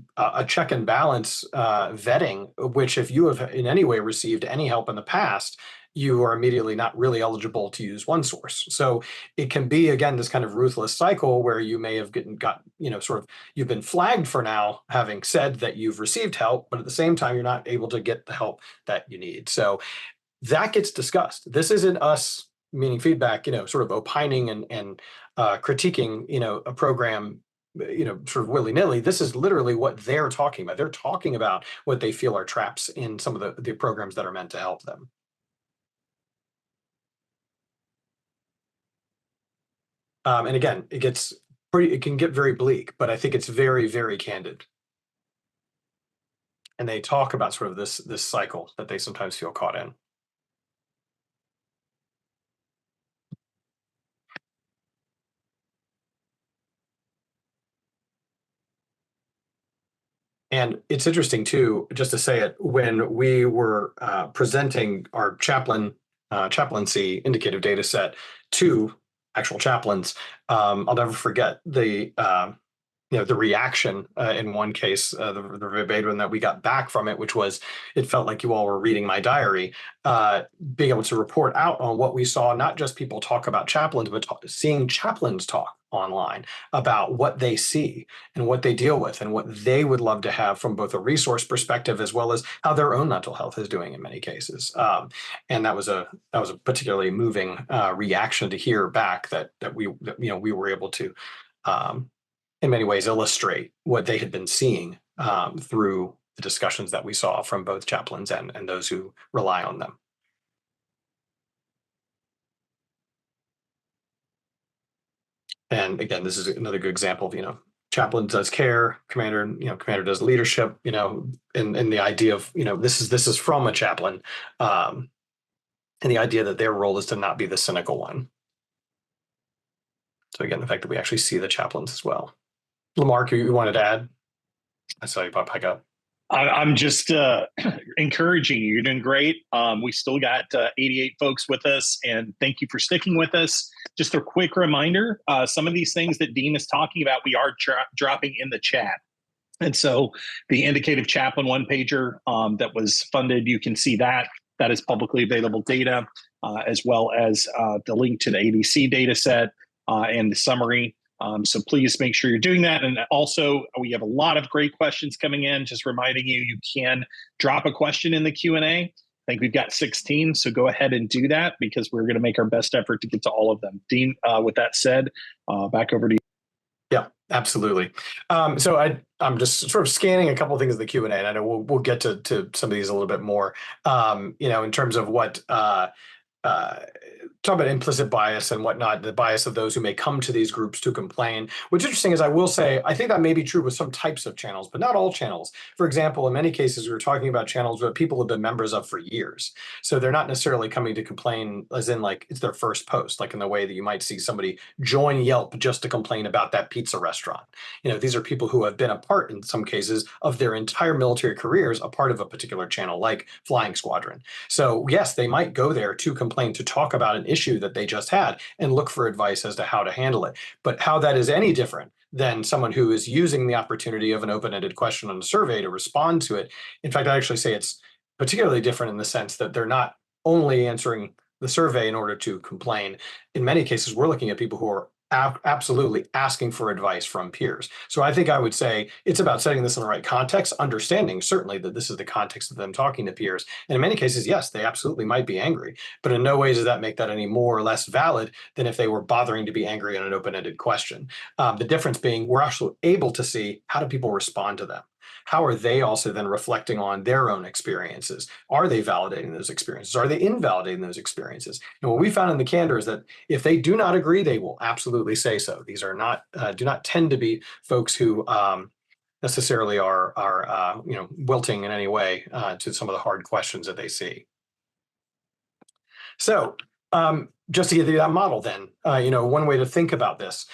check and balance vetting, which if you have in any way received any help in the past, you are immediately not really eligible to use one source. So it can be, again, this kind of ruthless cycle where you may have you've been flagged for now having said that you've received help, but at the same time, you're not able to get the help that you need. So that gets discussed. This isn't us, meaning feedback, sort of opining and critiquing, a program, sort of willy-nilly. This is literally what they're talking about. They're talking about what they feel are traps in some of the programs that are meant to help them. And again, it can get very bleak, but I think it's very, very candid. And they talk about sort of this cycle that they sometimes feel caught in. And it's interesting too, just to say it, when we were presenting our chaplaincy indicative data set to actual chaplains, I'll never forget the the reaction in one case, the verbatim that we got back from it, which was, it felt like you all were reading my diary, being able to report out on what we saw, not just people talk about chaplains, but seeing chaplains talk online about what they see and what they deal with and what they would love to have from both a resource perspective as well as how their own mental health is doing in many cases. And that was a particularly moving reaction to hear back that we were able to in many ways illustrate what they had been seeing through the discussions that we saw from both chaplains and those who rely on them. And again, this is another good example of, chaplain does care, commander does leadership, and the idea of, this is from a chaplain, and the idea that their role is to not be the cynical one. So again, the fact that we actually see the chaplains as well. Lamarque, you wanted to add? I saw you pop back up. I'm just encouraging you. You're doing great. We still got 88 folks with us, and thank you for sticking with us. Just a quick reminder, some of these things that Dean is talking about, we are dropping in the chat. And so the indicative chaplain one-pager that was funded, you can see that. That is publicly available data, as well as the link to the ADC data set and the summary. So please make sure you're doing that. And also, we have a lot of great questions coming in. Just reminding you, you can drop a question in the Q&A. I think we've got 16, so go ahead and do that because we're going to make our best effort to get to all of them. Dean, with that said, back over to you. Yeah, absolutely. So I'm just sort of scanning a couple of things in the Q&A, and I know we'll get to some of these a little bit more, in terms of what talk about implicit bias and whatnot, the bias of those who may come to these groups to complain. What's interesting is I will say, I think that may be true with some types of channels, but not all channels. For example, in many cases, we're talking about channels that people have been members of for years. So they're not necessarily coming to complain as in like it's their first post, like in the way that you might see somebody join Yelp just to complain about that pizza restaurant. These are people who have been a part, in some cases, of their entire military careers, a part of a particular channel like Flying Squadron. So yes, they might go there to complain, to talk about an issue that they just had and look for advice as to how to handle it. But how that is any different than someone who is using the opportunity of an open-ended question on a survey to respond to it. In fact, I actually say it's particularly different in the sense that they're not only answering the survey in order to complain. In many cases, we're looking at people who are absolutely asking for advice from peers. So I think I would say it's about setting this in the right context, understanding certainly that this is the context of them talking to peers. And in many cases, yes, they absolutely might be angry, but in no way does that make that any more or less valid than if they were bothering to be angry on an open-ended question. The difference being we're actually able to see how do people respond to them. How are they also then reflecting on their own experiences? Are they validating those experiences? Are they invalidating those experiences? And what we found in the candor is that if they do not agree, they will absolutely say so. These are not, do not tend to be folks who necessarily are wilting in any way to some of the hard questions that they see. So just to give you that model then, one way to think about this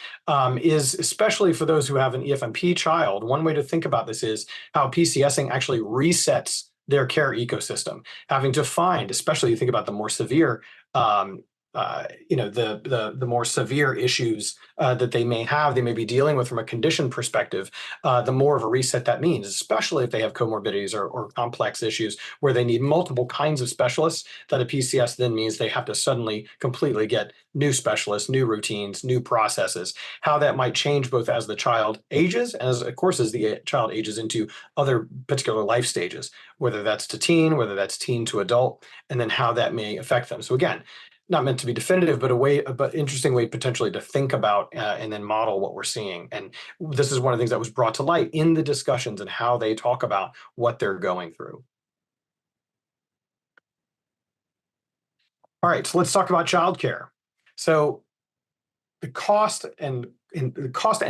is, especially for those who have an EFMP child, one way to think about this is how PCSing actually resets their care ecosystem, having to find, especially you think about the more severe the more severe issues that they may be dealing with from a condition perspective, the more of a reset that means, especially if they have comorbidities or complex issues where they need multiple kinds of specialists. That a PCS then means they have to suddenly completely get new specialists, new routines, new processes. How that might change both as the child ages, and as the child ages into other particular life stages, whether that's to teen, whether that's teen to adult, and then how that may affect them. So again, not meant to be definitive, but interesting way potentially to think about and then model what we're seeing. And this is one of the things that was brought to light in the discussions and how they talk about what they're going through. All right, so let's talk about childcare. So the cost and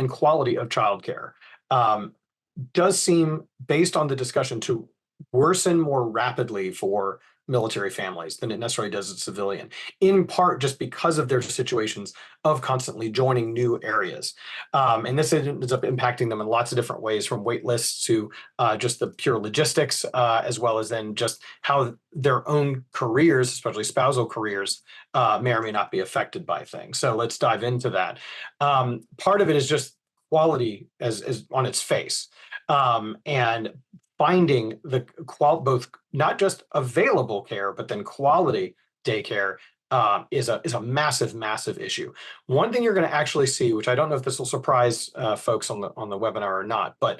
quality of childcare does seem, based on the discussion, to worsen more rapidly for military families than it necessarily does its civilian, in part just because of their situations of constantly joining new areas. And this ends up impacting them in lots of different ways, from wait lists to just the pure logistics, as well as then just how their own careers, especially spousal careers, may or may not be affected by things. So let's dive into that. Part of it is just quality as on its face, and finding the both not just available care, but then quality daycare is a massive issue. One thing you're going to actually see, which I don't know if this will surprise folks on the webinar or not, but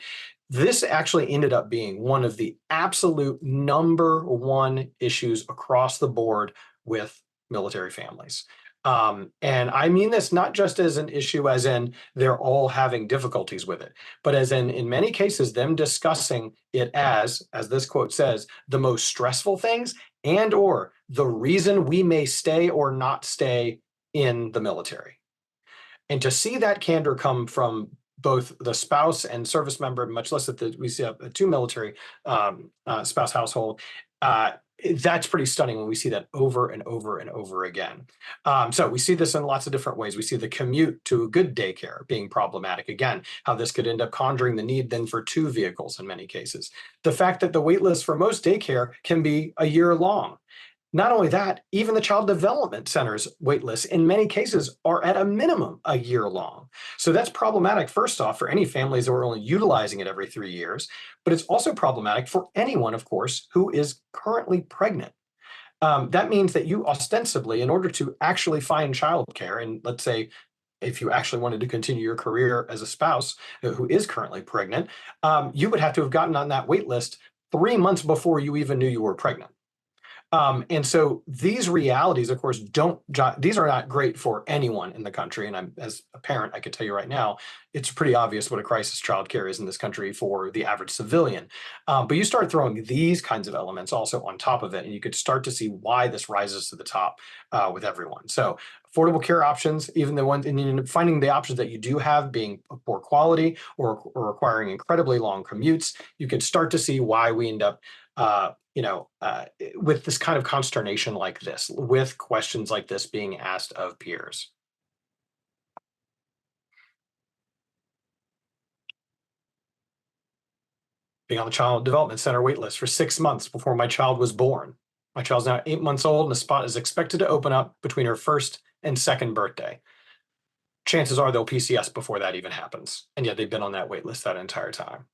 this actually ended up being one of the absolute #1 issues across the board with military families. And I mean this not just as an issue as in they're all having difficulties with it, but as in many cases, them discussing it as this quote says, the most stressful things and or the reason we may stay or not stay in the military. And to see that candor come from both the spouse and service member, much less that we see a two military spouse household, that's pretty stunning when we see that over and over and over again. So we see this in lots of different ways. We see the commute to a good daycare being problematic. Again, how this could end up conjuring the need then for 2 vehicles in many cases. The fact that the wait list for most daycare can be a year long. Not only that, even the child development centers wait lists in many cases are at a minimum a year long. So that's problematic, first off, for any families that are only utilizing it every 3 years, but it's also problematic for anyone, of course, who is currently pregnant. That means that you ostensibly, in order to actually find childcare, and let's say if you actually wanted to continue your career as a spouse who is currently pregnant, you would have to have gotten on that wait list 3 months before you even knew you were pregnant. And so these realities, of course, these are not great for anyone in the country. And as a parent, I could tell you right now, it's pretty obvious what a crisis childcare is in this country for the average civilian. But you start throwing these kinds of elements also on top of it, and you could start to see why this rises to the top with everyone. So affordable care options, even the ones, and finding the options that you do have being of poor quality or requiring incredibly long commutes, you can start to see why we end up with this kind of consternation like this, with questions like this being asked of peers. Being on the Child Development Center waitlist for 6 months before my child was born. My child's now 8 months old, and the spot is expected to open up between her 1st and 2nd birthday. Chances are they'll PCS before that even happens, and yet they've been on that waitlist that entire time.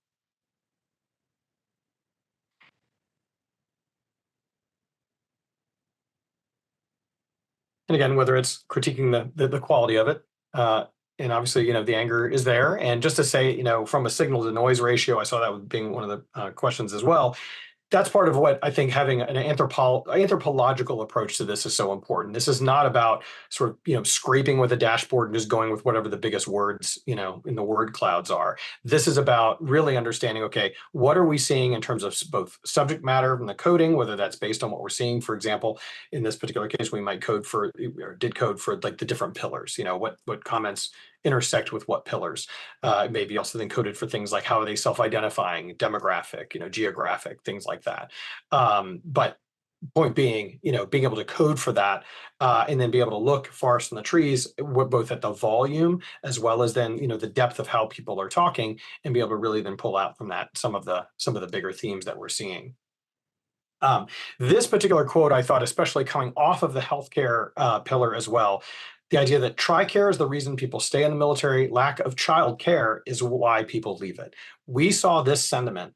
And again, whether it's critiquing the quality of it, and obviously, the anger is there. And just to say, from a signal to noise ratio, I saw that being one of the questions as well. That's part of what I think having an anthropological approach to this is so important. This is not about sort of, scraping with a dashboard and just going with whatever the biggest words, in the word clouds are. This is about really understanding, okay, what are we seeing in terms of both subject matter and the coding, whether that's based on what we're seeing. For example, in this particular case, we might did code for like the different pillars, what comments intersect with what pillars. Maybe also then coded for things like how are they self-identifying, demographic, geographic, things like that. But point being, being able to code for that and then be able to look forest in the trees, both at the volume as well as then, the depth of how people are talking, and be able to really then pull out from that some of the bigger themes that we're seeing. This particular quote, I thought, especially coming off of the healthcare pillar as well, the idea that TRICARE is the reason people stay in the military, lack of child care is why people leave it. We saw this sentiment,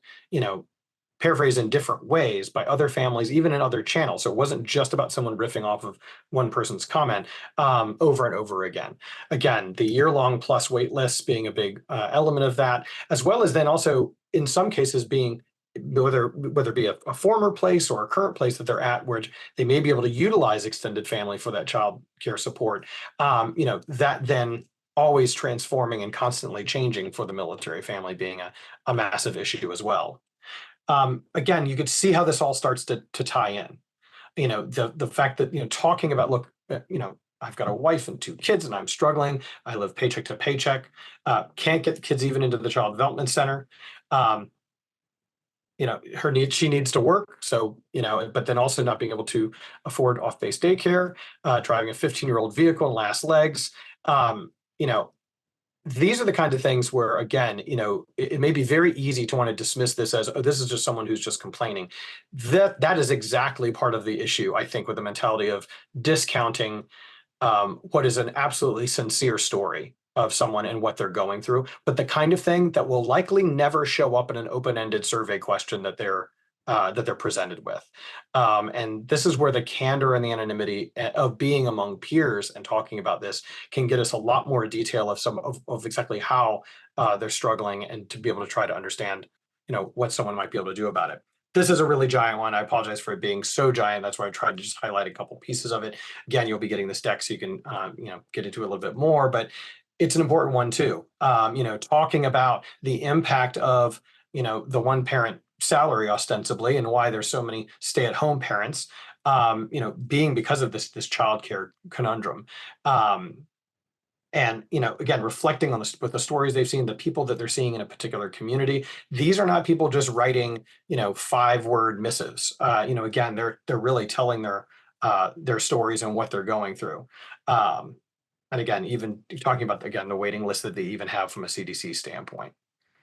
paraphrased in different ways by other families, even in other channels. So it wasn't just about someone riffing off of one person's comment over and over again. Again, the year-long plus wait lists being a big element of that, as well as then also in some cases being whether it be a former place or a current place that they're at, where they may be able to utilize extended family for that child care support, that then always transforming and constantly changing for the military family being a massive issue as well. Again, you could see how this all starts to tie in. The fact that, talking about, look, I've got a wife and 2 kids and I'm struggling. I live paycheck to paycheck. Can't get the kids even into the child development center. she needs to work. So, but then also not being able to afford off-base daycare, driving a 15-year-old vehicle and last legs. These are the kinds of things where, again, it may be very easy to want to dismiss this as, oh, this is just someone who's just complaining. That is exactly part of the issue, I think, with the mentality of discounting what is an absolutely sincere story of someone and what they're going through, but the kind of thing that will likely never show up in an open-ended survey question that they're presented with. And this is where the candor and the anonymity of being among peers and talking about this can get us a lot more detail of exactly how they're struggling, and to be able to try to understand, what someone might be able to do about it. This is a really giant one. I apologize for it being so giant. That's why I tried to just highlight a couple pieces of it. Again, you'll be getting this deck so you can, get into it a little bit more, but it's an important one too. Talking about the impact of, the one parent salary ostensibly, and why there's so many stay-at-home parents, being because of this childcare conundrum. And, again, reflecting on with the stories they've seen, the people that they're seeing in a particular community, these are not people just writing, 5-word missives. Again, they're really telling their stories and what they're going through. And again, even talking about, again, the waiting list that they even have from a CDC standpoint.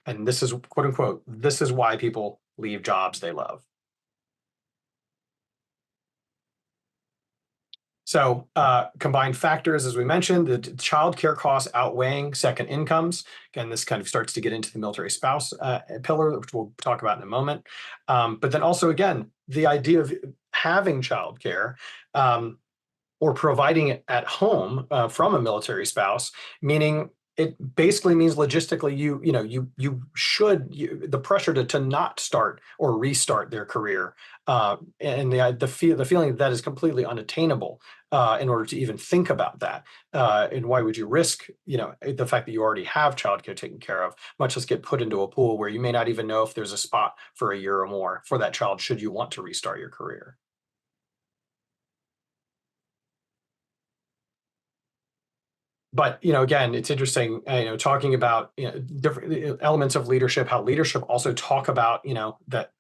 And this is, quote unquote, this is why people leave jobs they love. So combined factors, as we mentioned, the childcare costs outweighing second incomes. Again, this kind of starts to get into the military spouse pillar, which we'll talk about in a moment. But then also, again, the idea of having childcare or providing it at home from a military spouse, meaning it basically means logistically, the pressure to not start or restart their career, and the feeling that is completely unattainable in order to even think about that. And why would you risk, the fact that you already have childcare taken care of, much less get put into a pool where you may not even know if there's a spot for a year or more for that child should you want to restart your career. But, again, it's interesting, talking about different elements of leadership, how leadership also talk about, that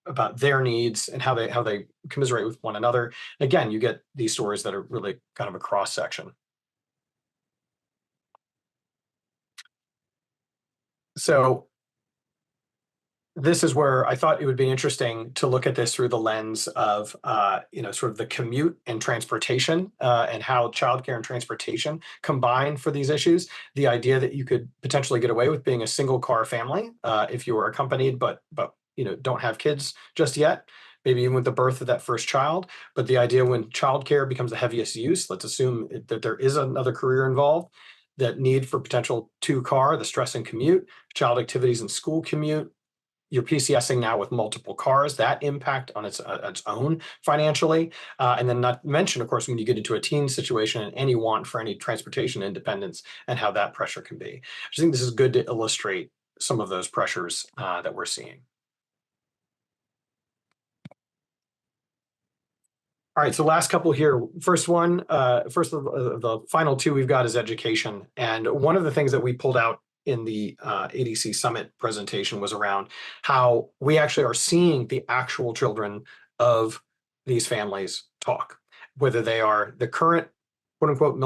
about their needs and how they commiserate with one another. Again, you get these stories that are really kind of a cross section. So this is where I thought it would be interesting to look at this through the lens of, sort of the commute and transportation, and how childcare and transportation combine for these issues. The idea that you could potentially get away with being a single car family if you were accompanied, but don't have kids just yet, maybe even with the birth of that first child. But the idea when childcare becomes the heaviest use, let's assume that there is another career involved, that need for potential 2-car, the stress and commute, child activities and school commute. You're PCSing now with multiple cars, that impact on its own financially. And then not mention, of course, when you get into a teen situation and any want for any transportation independence and how that pressure can be. I just think this is good to illustrate some of those pressures that we're seeing. All right, so last couple here. First of the final two we've got is education. And one of the things that we pulled out in the ADC Summit presentation was around how we actually are seeing the actual children of these families talk, whether they are the current quote unquote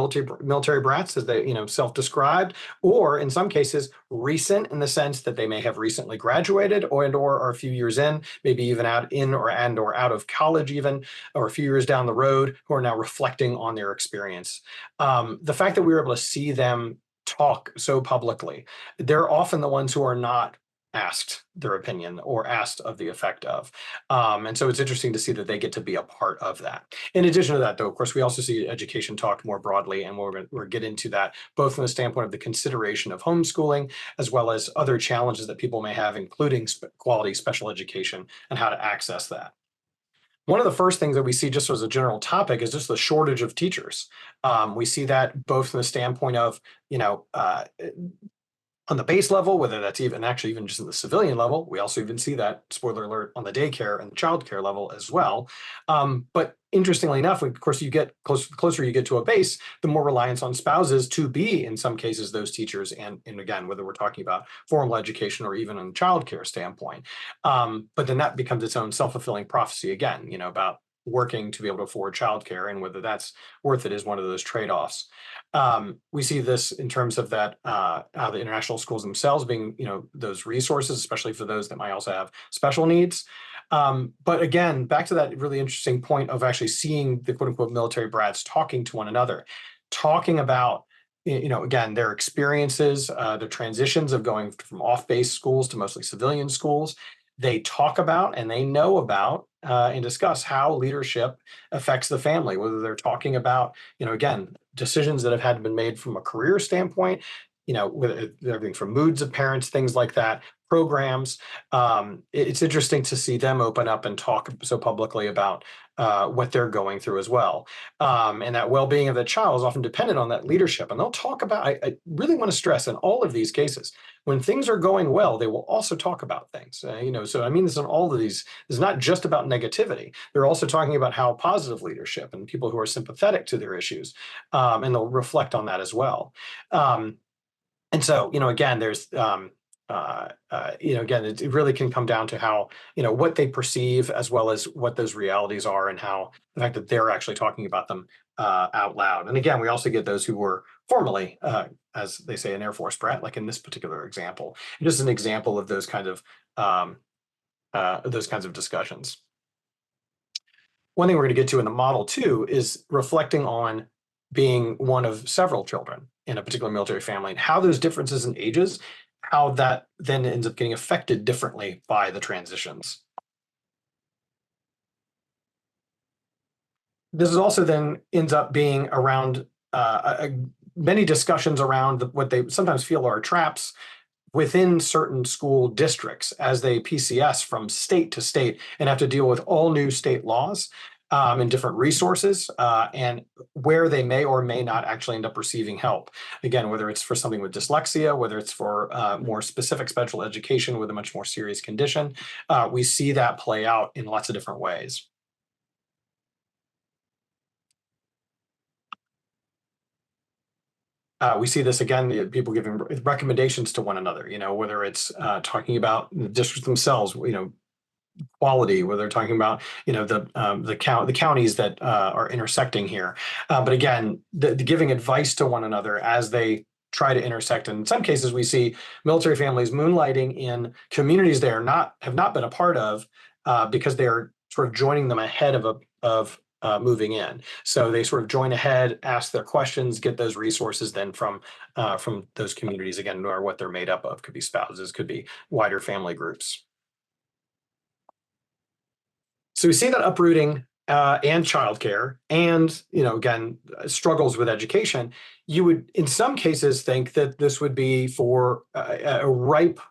military brats, as they self-described, or in some cases recent, in the sense that they may have recently graduated or are a few years in, maybe even out of college even, or a few years down the road, who are now reflecting on their experience. The fact that we were able to see them talk so publicly, they're often the ones who are not asked their opinion or asked of the effect of. And so it's interesting to see that they get to be a part of that. In addition to that, though, of course, we also see education talked more broadly, and we'll get into that both from the standpoint of the consideration of homeschooling, as well as other challenges that people may have, including quality special education and how to access that. One of the first things that we see, just as a general topic, is just the shortage of teachers. We see that both from the standpoint of, on the base level, whether that's even just in the civilian level. We also even see that, spoiler alert, on the daycare and the childcare level as well. But interestingly enough, of course, you get closer you get to a base, the more reliance on spouses to be, in some cases, those teachers. And again, whether we're talking about formal education or even on childcare standpoint. But then that becomes its own self-fulfilling prophecy again, about working to be able to afford childcare, and whether that's worth it is one of those trade-offs. We see this in terms of that the international schools themselves being, those resources, especially for those that might also have special needs. But again, back to that really interesting point of actually seeing the quote unquote military brats talking to one another, talking about, again, their experiences, the transitions of going from off-base schools to mostly civilian schools. They talk about and they know about and discuss how leadership affects the family, whether they're talking about, again, decisions that have had been made from a career standpoint, with everything from moods of parents, things like that, programs. It's interesting to see them open up and talk so publicly about what they're going through as well. And that well-being of the child is often dependent on that leadership. And they'll talk about, I really want to stress in all of these cases, when things are going well, they will also talk about things. So I mean this in all of these, it's not just about negativity. They're also talking about how positive leadership and people who are sympathetic to their issues, and they'll reflect on that as well. And so, again, there's, again, it really can come down to how, what they perceive as well as what those realities are, and how the fact that they're actually talking about them out loud. And again, we also get those who were formerly, as they say, an Air Force brat, like in this particular example, just an example of those kinds of discussions. One thing we're going to get to in the model too is reflecting on being one of several children in a particular military family, and how those differences in ages, how that then ends up getting affected differently by the transitions. This is also then ends up being around many discussions around what they sometimes feel are traps within certain school districts as they PCS from state to state and have to deal with all new state laws and different resources, and where they may or may not actually end up receiving help. Again, whether it's for something with dyslexia, whether it's for more specific special education with a much more serious condition, we see that play out in lots of different ways. We see this again, people giving recommendations to one another, whether it's talking about the districts themselves, quality, where they're talking about, the counties that are intersecting here. But again, the giving advice to one another as they try to intersect. And in some cases, we see military families moonlighting in communities they have not been a part of because they are sort of joining them ahead of moving in. So they sort of join ahead, ask their questions, get those resources then from those communities, again, or what they're made up of. Could be spouses, could be wider family groups. So we see that uprooting and childcare and, again, struggles with education. You would, in some cases, think that this would be for a ripe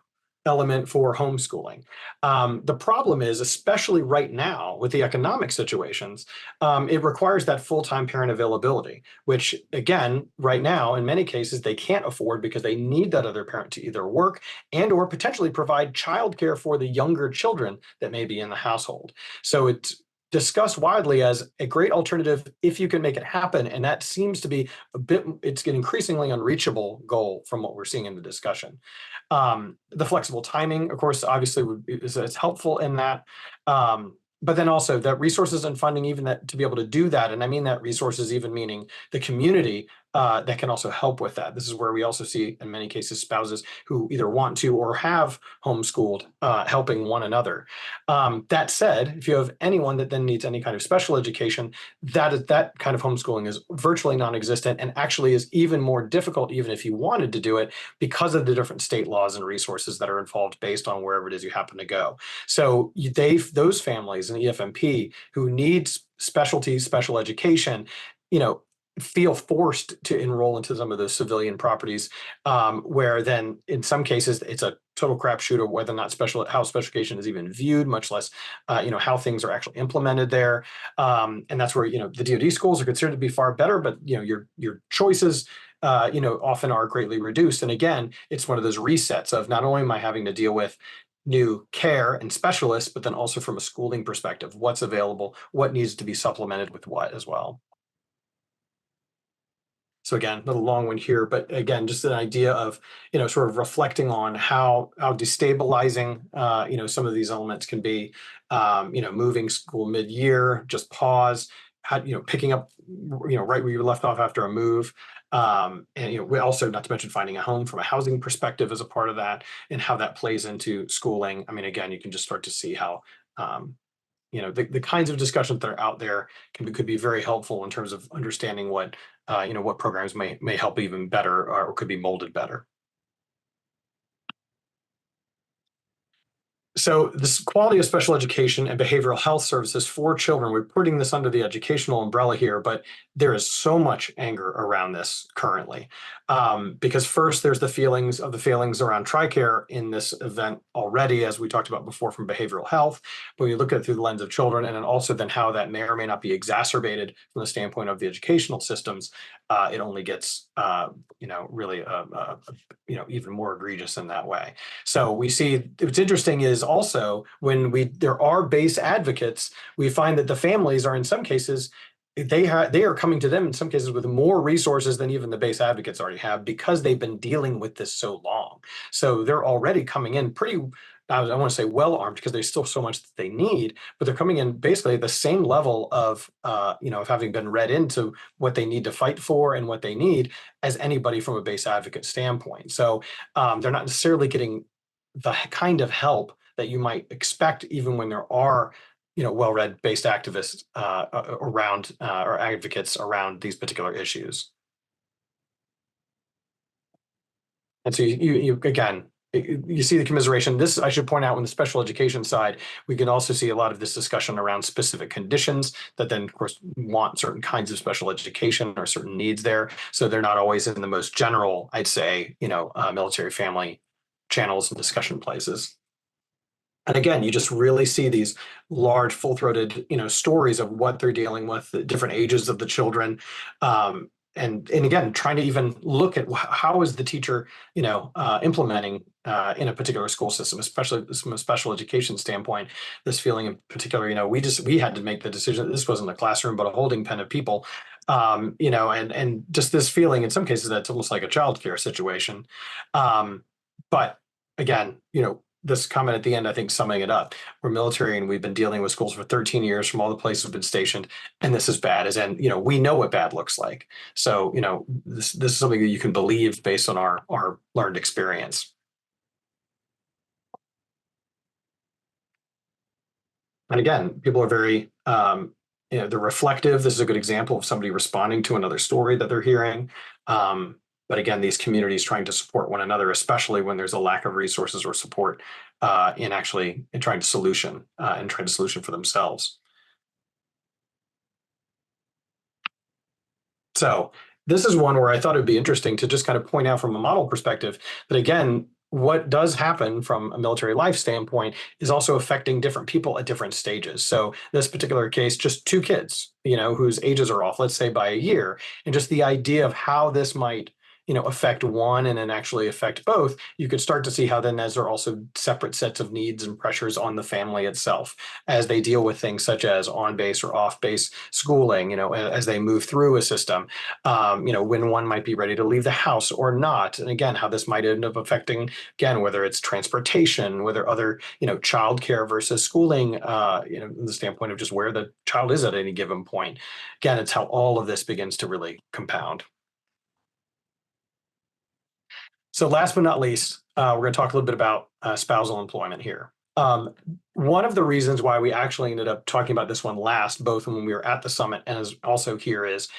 element for homeschooling. The problem is, especially right now with the economic situations, it requires that full-time parent availability, which again, right now, in many cases, they can't afford because they need that other parent to either work and or potentially provide childcare for the younger children that may be in the household. So it's discussed widely as a great alternative if you can make it happen. And that seems to be it's an increasingly unreachable goal from what we're seeing in the discussion. The flexible timing, of course, obviously is helpful in that. But then also that resources and funding, even that to be able to do that. And I mean that resources even meaning the community that can also help with that. This is where we also see in many cases spouses who either want to or have homeschooled helping one another. That said, if you have anyone that then needs any kind of special education, that kind of homeschooling is virtually non-existent and actually is even more difficult even if you wanted to do it because of the different state laws and resources that are involved based on wherever it is you happen to go. So those families in EFMP who need special education, feel forced to enroll into some of those civilian properties, where then in some cases it's a total crapshoot of whether or not how special education is even viewed, much less how things are actually implemented there. And that's where the DoD schools are considered to be far better, but your choices often are greatly reduced. And again, it's one of those resets of not only am I having to deal with new care and specialists, but then also from a schooling perspective, what's available, what needs to be supplemented with what as well. So again, not a long one here, but again, just an idea of, sort of reflecting on how destabilizing, some of these elements can be, moving school mid-year, just pause, picking up, right where you left off after a move. And, we also, not to mention finding a home from a housing perspective as a part of that, and how that plays into schooling. I mean, again, you can just start to see how, the kinds of discussions that are out there could be very helpful in terms of understanding what what programs may help even better or could be molded better. So this quality of special education and behavioral health services for children, we're putting this under the educational umbrella here, but there is so much anger around this currently. Because first, there's the failings around Tricare in this event already, as we talked about before from behavioral health, but we look at it through the lens of children, and then also then how that may or may not be exacerbated from the standpoint of the educational systems. It only gets, really, even more egregious in that way. So we see what's interesting is also when there are base advocates, we find that the families are in some cases, they are coming to them in some cases with more resources than even the base advocates already have, because they've been dealing with this so long. So they're already coming in pretty, I want to say well armed, because there's still so much that they need, but they're coming in basically the same level of, of having been read into what they need to fight for and what they need as anybody from a base advocate standpoint. So they're not necessarily getting the kind of help that you might expect, even when there are, well-read based activists around or advocates around these particular issues. And so you again, you see the commiseration. This, I should point out, on the special education side, we can also see a lot of this discussion around specific conditions that then, of course, want certain kinds of special education or certain needs there. So they're not always in the most general, I'd say, military family channels and discussion places. And again, you just really see these large, full-throated, stories of what they're dealing with, the different ages of the children, and again, trying to even look at how is the teacher, implementing in a particular school system, especially from a special education standpoint. This feeling in particular, we had to make the decision that this wasn't a classroom but a holding pen of people, and just this feeling in some cases that it's almost like a childcare situation, but again, this comment at the end, I think, summing it up. We're military and we've been dealing with schools for 13 years from all the places we've been stationed, and this is bad. We know what bad looks like. So, this is something that you can believe based on our learned experience. And again, people are very, they're reflective. This is a good example of somebody responding to another story that they're hearing. But again, these communities trying to support one another, especially when there's a lack of resources or support in trying to solution for themselves. So this is one where I thought it would be interesting to just kind of point out from a model perspective that, again, what does happen from a military life standpoint is also affecting different people at different stages. So this particular case, just two kids, whose ages are off, let's say by a year, and just the idea of how this might affect one and then actually affect both, you could start to see how then as there are also separate sets of needs and pressures on the family itself as they deal with things such as on-base or off-base schooling, as they move through a system, when one might be ready to leave the house or not. And again, how this might end up affecting, again, whether it's transportation, whether other, childcare versus schooling, in the standpoint of just where the child is at any given point. Again, it's how all of this begins to really compound. So last but not least, we're going to talk a little bit about spousal employment here. One of the reasons why we actually ended up talking about this one last, both when we were at the summit and as also here, is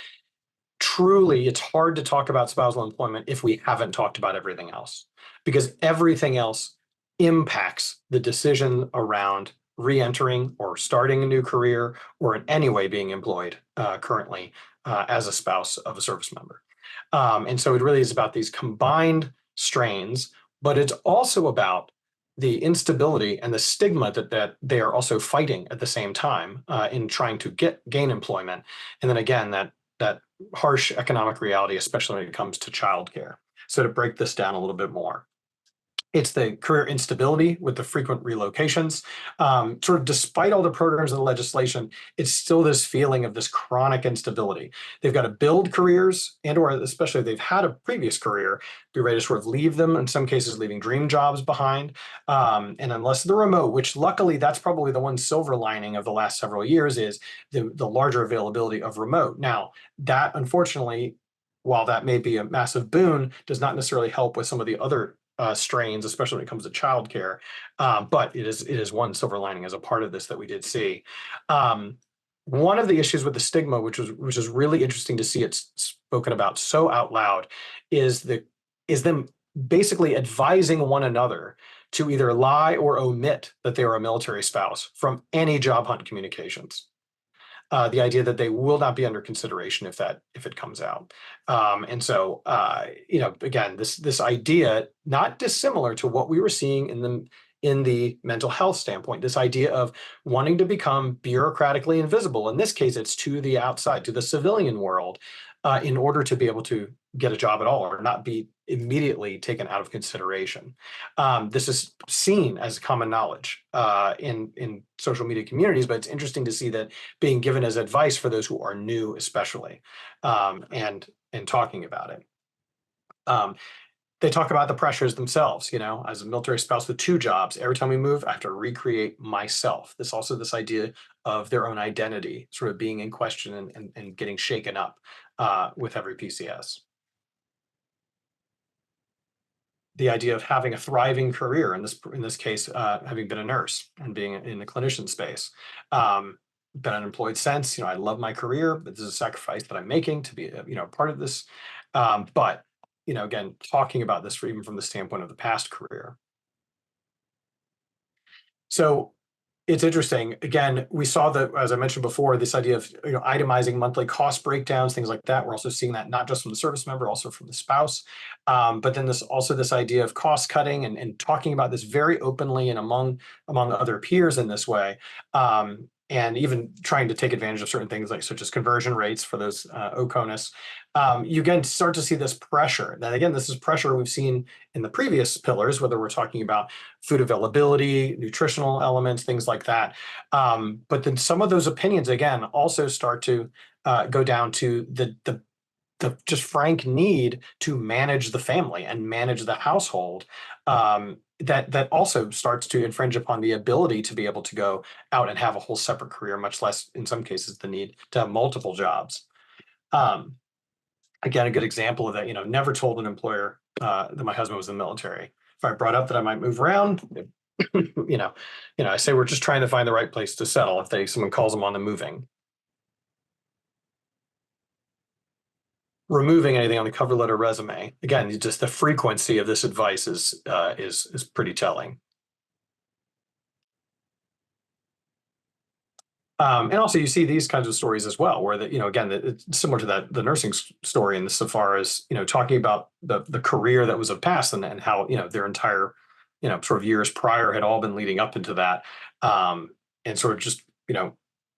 truly it's hard to talk about spousal employment if we haven't talked about everything else, because everything else impacts the decision around re-entering or starting a new career or in any way being employed currently as a spouse of a service member. And so it really is about these combined strains, but it's also about the instability and the stigma that they are also fighting at the same time in trying to gain employment. And then again, that harsh economic reality, especially when it comes to childcare. So to break this down a little bit more. It's the career instability with the frequent relocations. Sort of despite all the programs and the legislation, it's still this feeling of this chronic instability. They've got to build careers, and or especially if they've had a previous career, be ready to sort of leave them, in some cases leaving dream jobs behind. And unless they're remote, which luckily that's probably the one silver lining of the last several years, is the larger availability of remote. Now, that unfortunately, while that may be a massive boon, does not necessarily help with some of the other strains, especially when it comes to childcare. But it is one silver lining as a part of this that we did see. One of the issues with the stigma, which is really interesting to see it spoken about so out loud, is them basically advising one another to either lie or omit that they are a military spouse from any job hunt communications. The idea that they will not be under consideration if it comes out. And so, again, this idea, not dissimilar to what we were seeing in the mental health standpoint, this idea of wanting to become bureaucratically invisible. In this case, it's to the outside, to the civilian world, in order to be able to get a job at all or not be immediately taken out of consideration. This is seen as common knowledge in social media communities, but it's interesting to see that being given as advice for those who are new, especially, and talking about it. They talk about the pressures themselves, as a military spouse with 2 jobs, every time we move, I have to recreate myself. This idea of their own identity sort of being in question and getting shaken up with every PCS. The idea of having a thriving career, in this case, having been a nurse and being in the clinician space. Been unemployed since, I love my career, but this is a sacrifice that I'm making to be, part of this. But again, talking about this even from the standpoint of the past career. So it's interesting. Again, we saw that, as I mentioned before, this idea of itemizing monthly cost breakdowns, things like that. We're also seeing that not just from the service member, also from the spouse. But then this idea of cost cutting and talking about this very openly and among other peers in this way. And even trying to take advantage of certain things such as conversion rates for those OCONUS. You again start to see this pressure. And again, this is pressure we've seen in the previous pillars, whether we're talking about food availability, nutritional elements, things like that. But then some of those opinions, again, also start to go down to the just frank need to manage the family and manage the household. That also starts to infringe upon the ability to be able to go out and have a whole separate career, much less, in some cases, the need to have multiple jobs. Again, a good example of that, never told an employer that my husband was in the military. If I brought up that I might move around, I say we're just trying to find the right place to settle if someone calls them on the moving. Removing anything on the cover letter resume. Again, just the frequency of this advice is pretty telling. And also you see these kinds of stories as well, where again, it's similar to the nursing story in so far as, talking about the career that was of past and how, their entire, sort of years prior had all been leading up into that. And sort of just,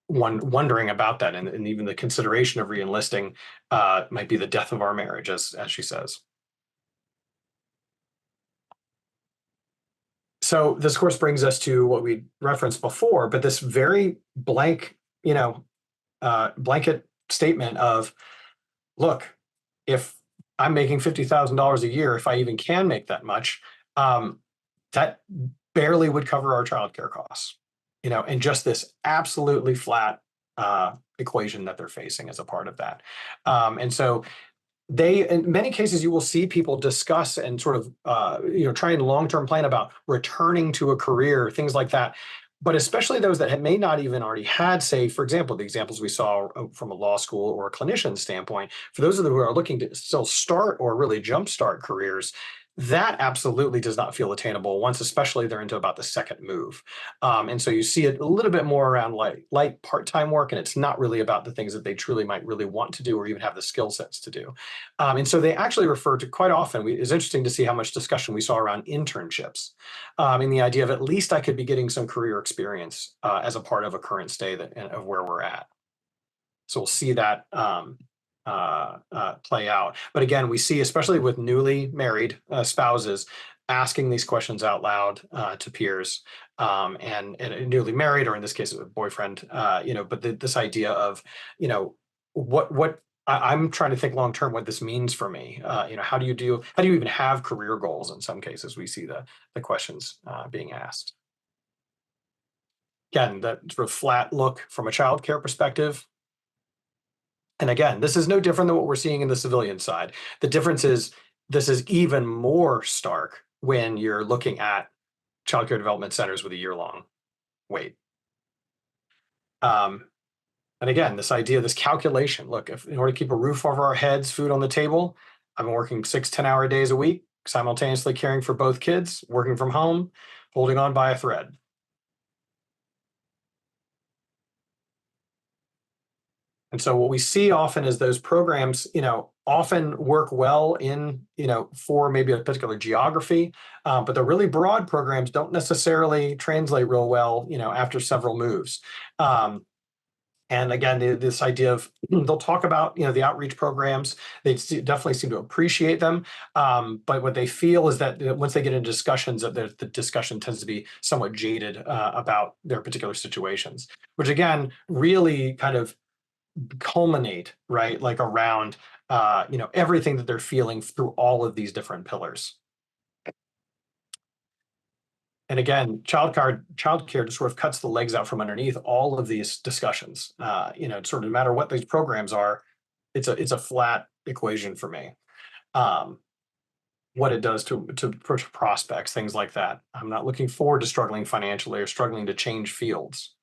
wondering about that and even the consideration of re-enlisting might be the death of our marriage, as she says. So this, of course, brings us to what we referenced before, but this very blank, blanket statement of, look, if I'm making $50,000 a year, if I even can make that much, that barely would cover our childcare costs. And just this absolutely flat equation that they're facing as a part of that. And so in many cases, you will see people discuss and sort of, try and long-term plan about returning to a career, things like that. But especially those that may not even already had, say, for example, the examples we saw from a law school or a clinician standpoint, for those of them who are looking to still start or really jumpstart careers, that absolutely does not feel attainable once, especially they're into about the second move. And so you see it a little bit more around light part-time work, and it's not really about the things that they truly might really want to do or even have the skill sets to do. And so they actually refer to quite often, it's interesting to see how much discussion we saw around internships, and the idea of at least I could be getting some career experience as a part of a current state of where we're at. So we'll see that play out. But again, we see, especially with newly married spouses, asking these questions out loud to peers, and newly married, or in this case, a boyfriend, but this idea of, what I'm trying to think long term what this means for me. How do you even have career goals? In some cases, we see the questions being asked. Again, that sort of flat look from a childcare perspective. And again, this is no different than what we're seeing in the civilian side. The difference is this is even more stark when you're looking at childcare development centers with a year-long wait. And again, this idea, this calculation, look, if in order to keep a roof over our heads, food on the table, I've been working 6 10-hour days a week, simultaneously caring for both kids, working from home, holding on by a thread. And so what we see often is those programs, often work well in, for maybe a particular geography, but the really broad programs don't necessarily translate real well, after several moves. And again, this idea of they'll talk about, the outreach programs, they definitely seem to appreciate them. But what they feel is that once they get into discussions, the discussion tends to be somewhat jaded about their particular situations, which again, really kind of culminate, right, like around everything that they're feeling through all of these different pillars. And again, childcare just sort of cuts the legs out from underneath all of these discussions. Sort of no matter what these programs are, it's a flat equation for me. What it does to prospects, things like that. I'm not looking forward to struggling financially or struggling to change fields.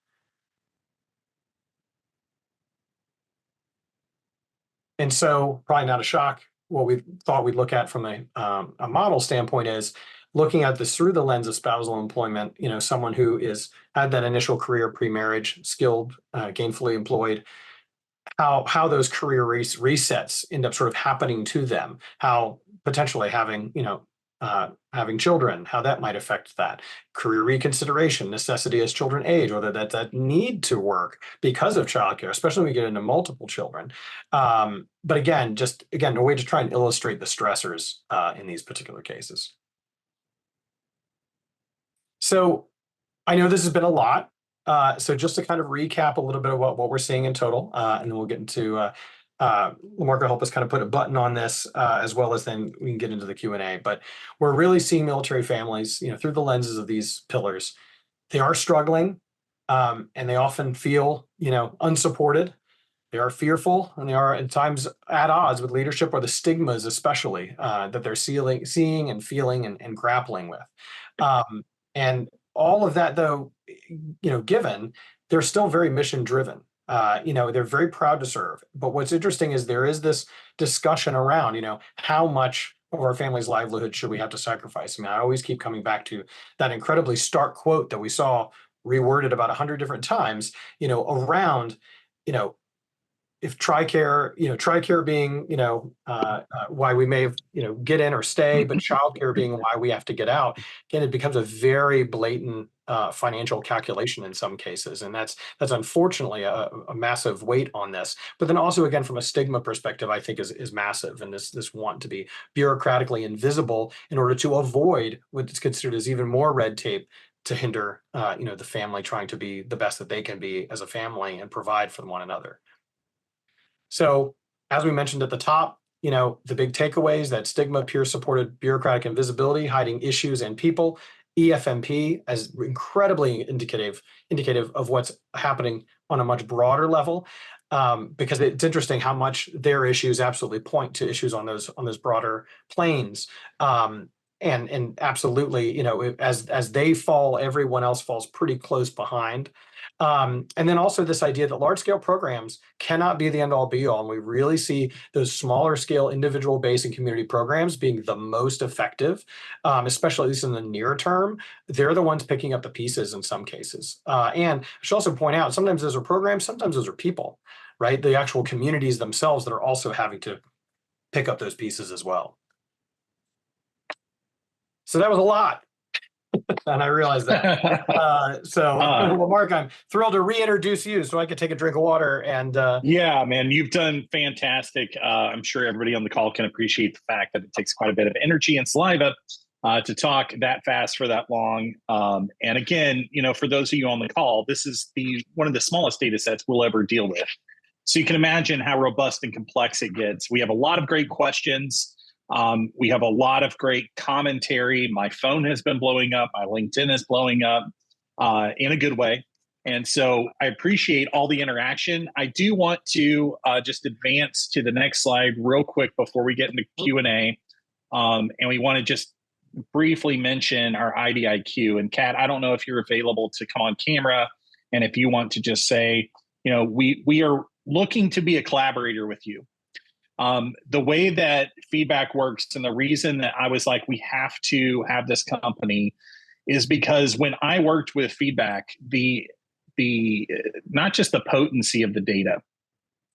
And so, probably not a shock, what we thought we'd look at from a model standpoint is looking at this through the lens of spousal employment, someone who had that initial career pre-marriage, skilled, gainfully employed, how those career resets end up sort of happening to them, how potentially having children, how that might affect that career reconsideration, necessity as children age, whether that need to work because of childcare, especially when we get into multiple children. But again, a way to try and illustrate the stressors in these particular cases. So I know this has been a lot. So just to kind of recap a little bit of what we're seeing in total, and then we'll get into Lamarque will help us kind of put a button on this, as well as then we can get into the Q&A. But we're really seeing military families, through the lenses of these pillars. They are struggling, and they often feel, unsupported. They are fearful, and they are at times at odds with leadership, or the stigmas especially that they're seeing and feeling and grappling with. And all of that, though, given, they're still very mission driven. They're very proud to serve. But what's interesting is there is this discussion around, how much of our family's livelihood should we have to sacrifice? I mean, I always keep coming back to that incredibly stark quote that we saw reworded about 100 different times, around, if TRICARE being, why we may have, get in or stay, but childcare being why we have to get out. Again, it becomes a very blatant financial calculation in some cases. And that's unfortunately a massive weight on this. But then also, again, from a stigma perspective, I think is massive. And this want to be bureaucratically invisible in order to avoid what's considered as even more red tape to hinder, the family trying to be the best that they can be as a family and provide for one another. So as we mentioned at the top, the big takeaways, that stigma, peer-supported bureaucratic invisibility, hiding issues and people, EFMP as incredibly indicative of what's happening on a much broader level, because it's interesting how much their issues absolutely point to issues on those broader planes. And absolutely, as they fall, everyone else falls pretty close behind. And then also this idea that large scale programs cannot be the end all be all. And we really see those smaller scale individual based and community programs being the most effective, especially at least in the near term. They're the ones picking up the pieces in some cases. And I should also point out, sometimes those are programs, sometimes those are people, right? The actual communities themselves that are also having to pick up those pieces as well. So that was a lot. And I realized that. Lamarque, I'm thrilled to reintroduce you so I could take a drink of water. And yeah, man, you've done fantastic. I'm sure everybody on the call can appreciate the fact that it takes quite a bit of energy and saliva to talk that fast for that long. And again, for those of you on the call, this is one of the smallest data sets we'll ever deal with. So you can imagine how robust and complex it gets. We have a lot of great questions. We have a lot of great commentary. My phone has been blowing up. My LinkedIn is blowing up in a good way. And so I appreciate all the interaction. I do want to just advance to the next slide real quick before we get into Q&A. And we want to just briefly mention our IDIQ. And Kat, I don't know if you're available to come on camera. And if you want to just say, we are looking to be a collaborator with you. The way that feedback works and the reason that I was like, we have to have this company is because when I worked with feedback, the not just the potency of the data,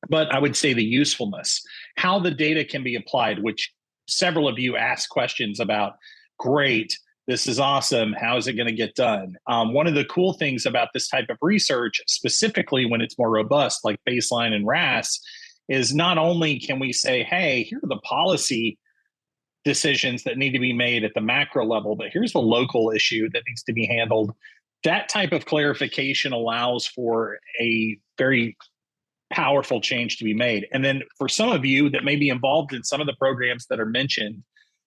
but I would say the usefulness, how the data can be applied, which several of you asked questions about. Great, this is awesome. How is it going to get done? One of the cool things about this type of research, specifically when it's more robust, like baseline and RAS, is not only can we say, hey, here are the policy decisions that need to be made at the macro level, but here's the local issue that needs to be handled. That type of clarification allows for a very powerful change to be made. And then for some of you that may be involved in some of the programs that are mentioned,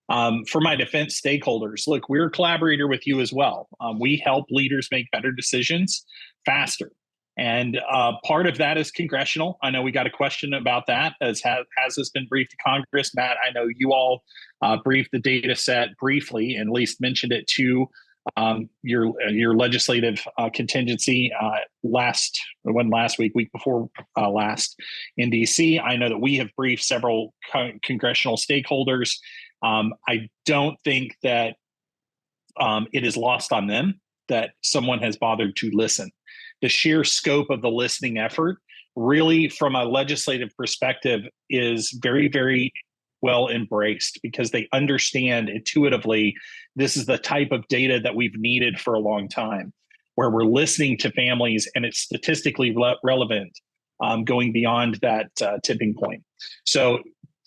for my defense stakeholders, look, we're a collaborator with you as well. We help leaders make better decisions faster. And part of that is congressional. I know we got a question about that. Has this been briefed to Congress? Matt, I know you all briefed the data set briefly, and at least mentioned it to your legislative contingency last week before last in DC. I know that we have briefed several congressional stakeholders. I don't think that it is lost on them that someone has bothered to listen. The sheer scope of the listening effort, really from a legislative perspective, is very, very well embraced because they understand intuitively this is the type of data that we've needed for a long time, where we're listening to families and it's statistically relevant, going beyond that tipping point. So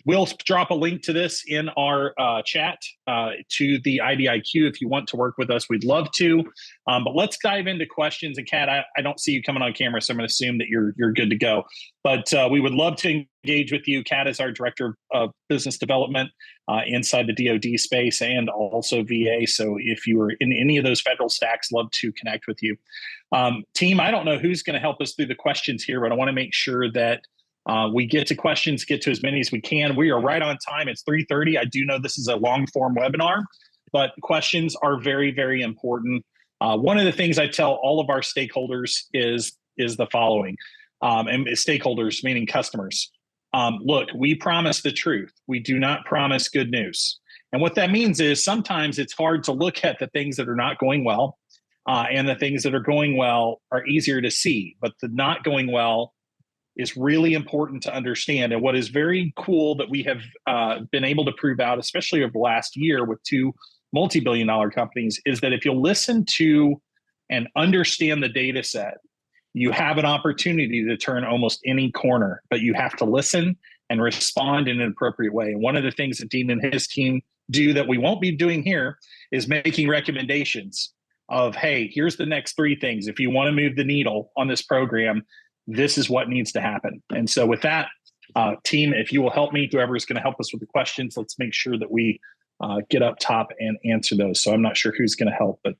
we'll drop a link to this in our chat to the IDIQ. If you want to work with us, we'd love to. But let's dive into questions. And Kat, I don't see you coming on camera, so I'm going to assume that you're good to go. But we would love to engage with you. Kat is our Director of Business Development inside the DoD space and also VA. So if you are in any of those federal stacks, love to connect with you. Team, I don't know who's going to help us through the questions here, but I want to make sure that we get to questions, get to as many as we can. We are right on time. It's 3:30. I do know this is a long form webinar, but questions are very, very important. One of the things I tell all of our stakeholders is the following, and stakeholders meaning customers. Look, we promise the truth. We do not promise good news. And what that means is sometimes it's hard to look at the things that are not going well, and the things that are going well are easier to see, but the not going well is really important to understand. And what is very cool that we have been able to prove out, especially over the last year with two multi-billion-dollar companies, is that if you listen to and understand the data set, you have an opportunity to turn almost any corner, but you have to listen and respond in an appropriate way. And one of the things that Dean and his team do that we won't be doing here is making recommendations of, hey, here's the next 3 things. If you want to move the needle on this program, this is what needs to happen. And so with that, team, if you will help me, whoever is going to help us with the questions, let's make sure that we get up top and answer those. So I'm not sure who's going to help, but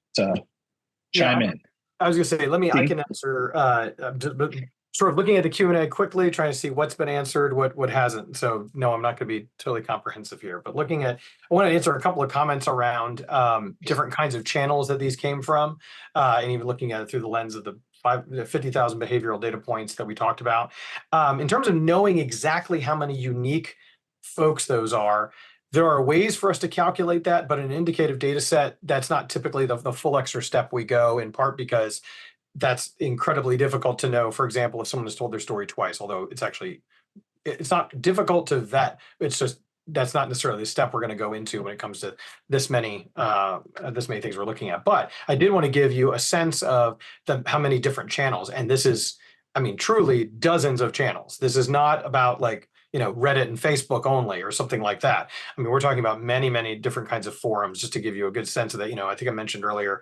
chime in. I was going to say, I can answer, but sort of looking at the Q&A quickly, trying to see what's been answered, what hasn't. So no, I'm not going to be totally comprehensive here, but I want to answer a couple of comments around different kinds of channels that these came from, and even looking at it through the lens of the 50,000 behavioral data points that we talked about. In terms of knowing exactly how many unique folks those are, there are ways for us to calculate that, but in an indicative data set, that's not typically the full extra step we go, in part because that's incredibly difficult to know. For example, if someone has told their story twice, although it's not difficult to vet, it's just that's not necessarily the step we're going to go into when it comes to this many things we're looking at. But I did want to give you a sense of how many different channels, and this is, truly dozens of channels. This is not about like Reddit and Facebook only or something like that. I mean, we're talking about many, many different kinds of forums, just to give you a good sense of that. I think I mentioned earlier,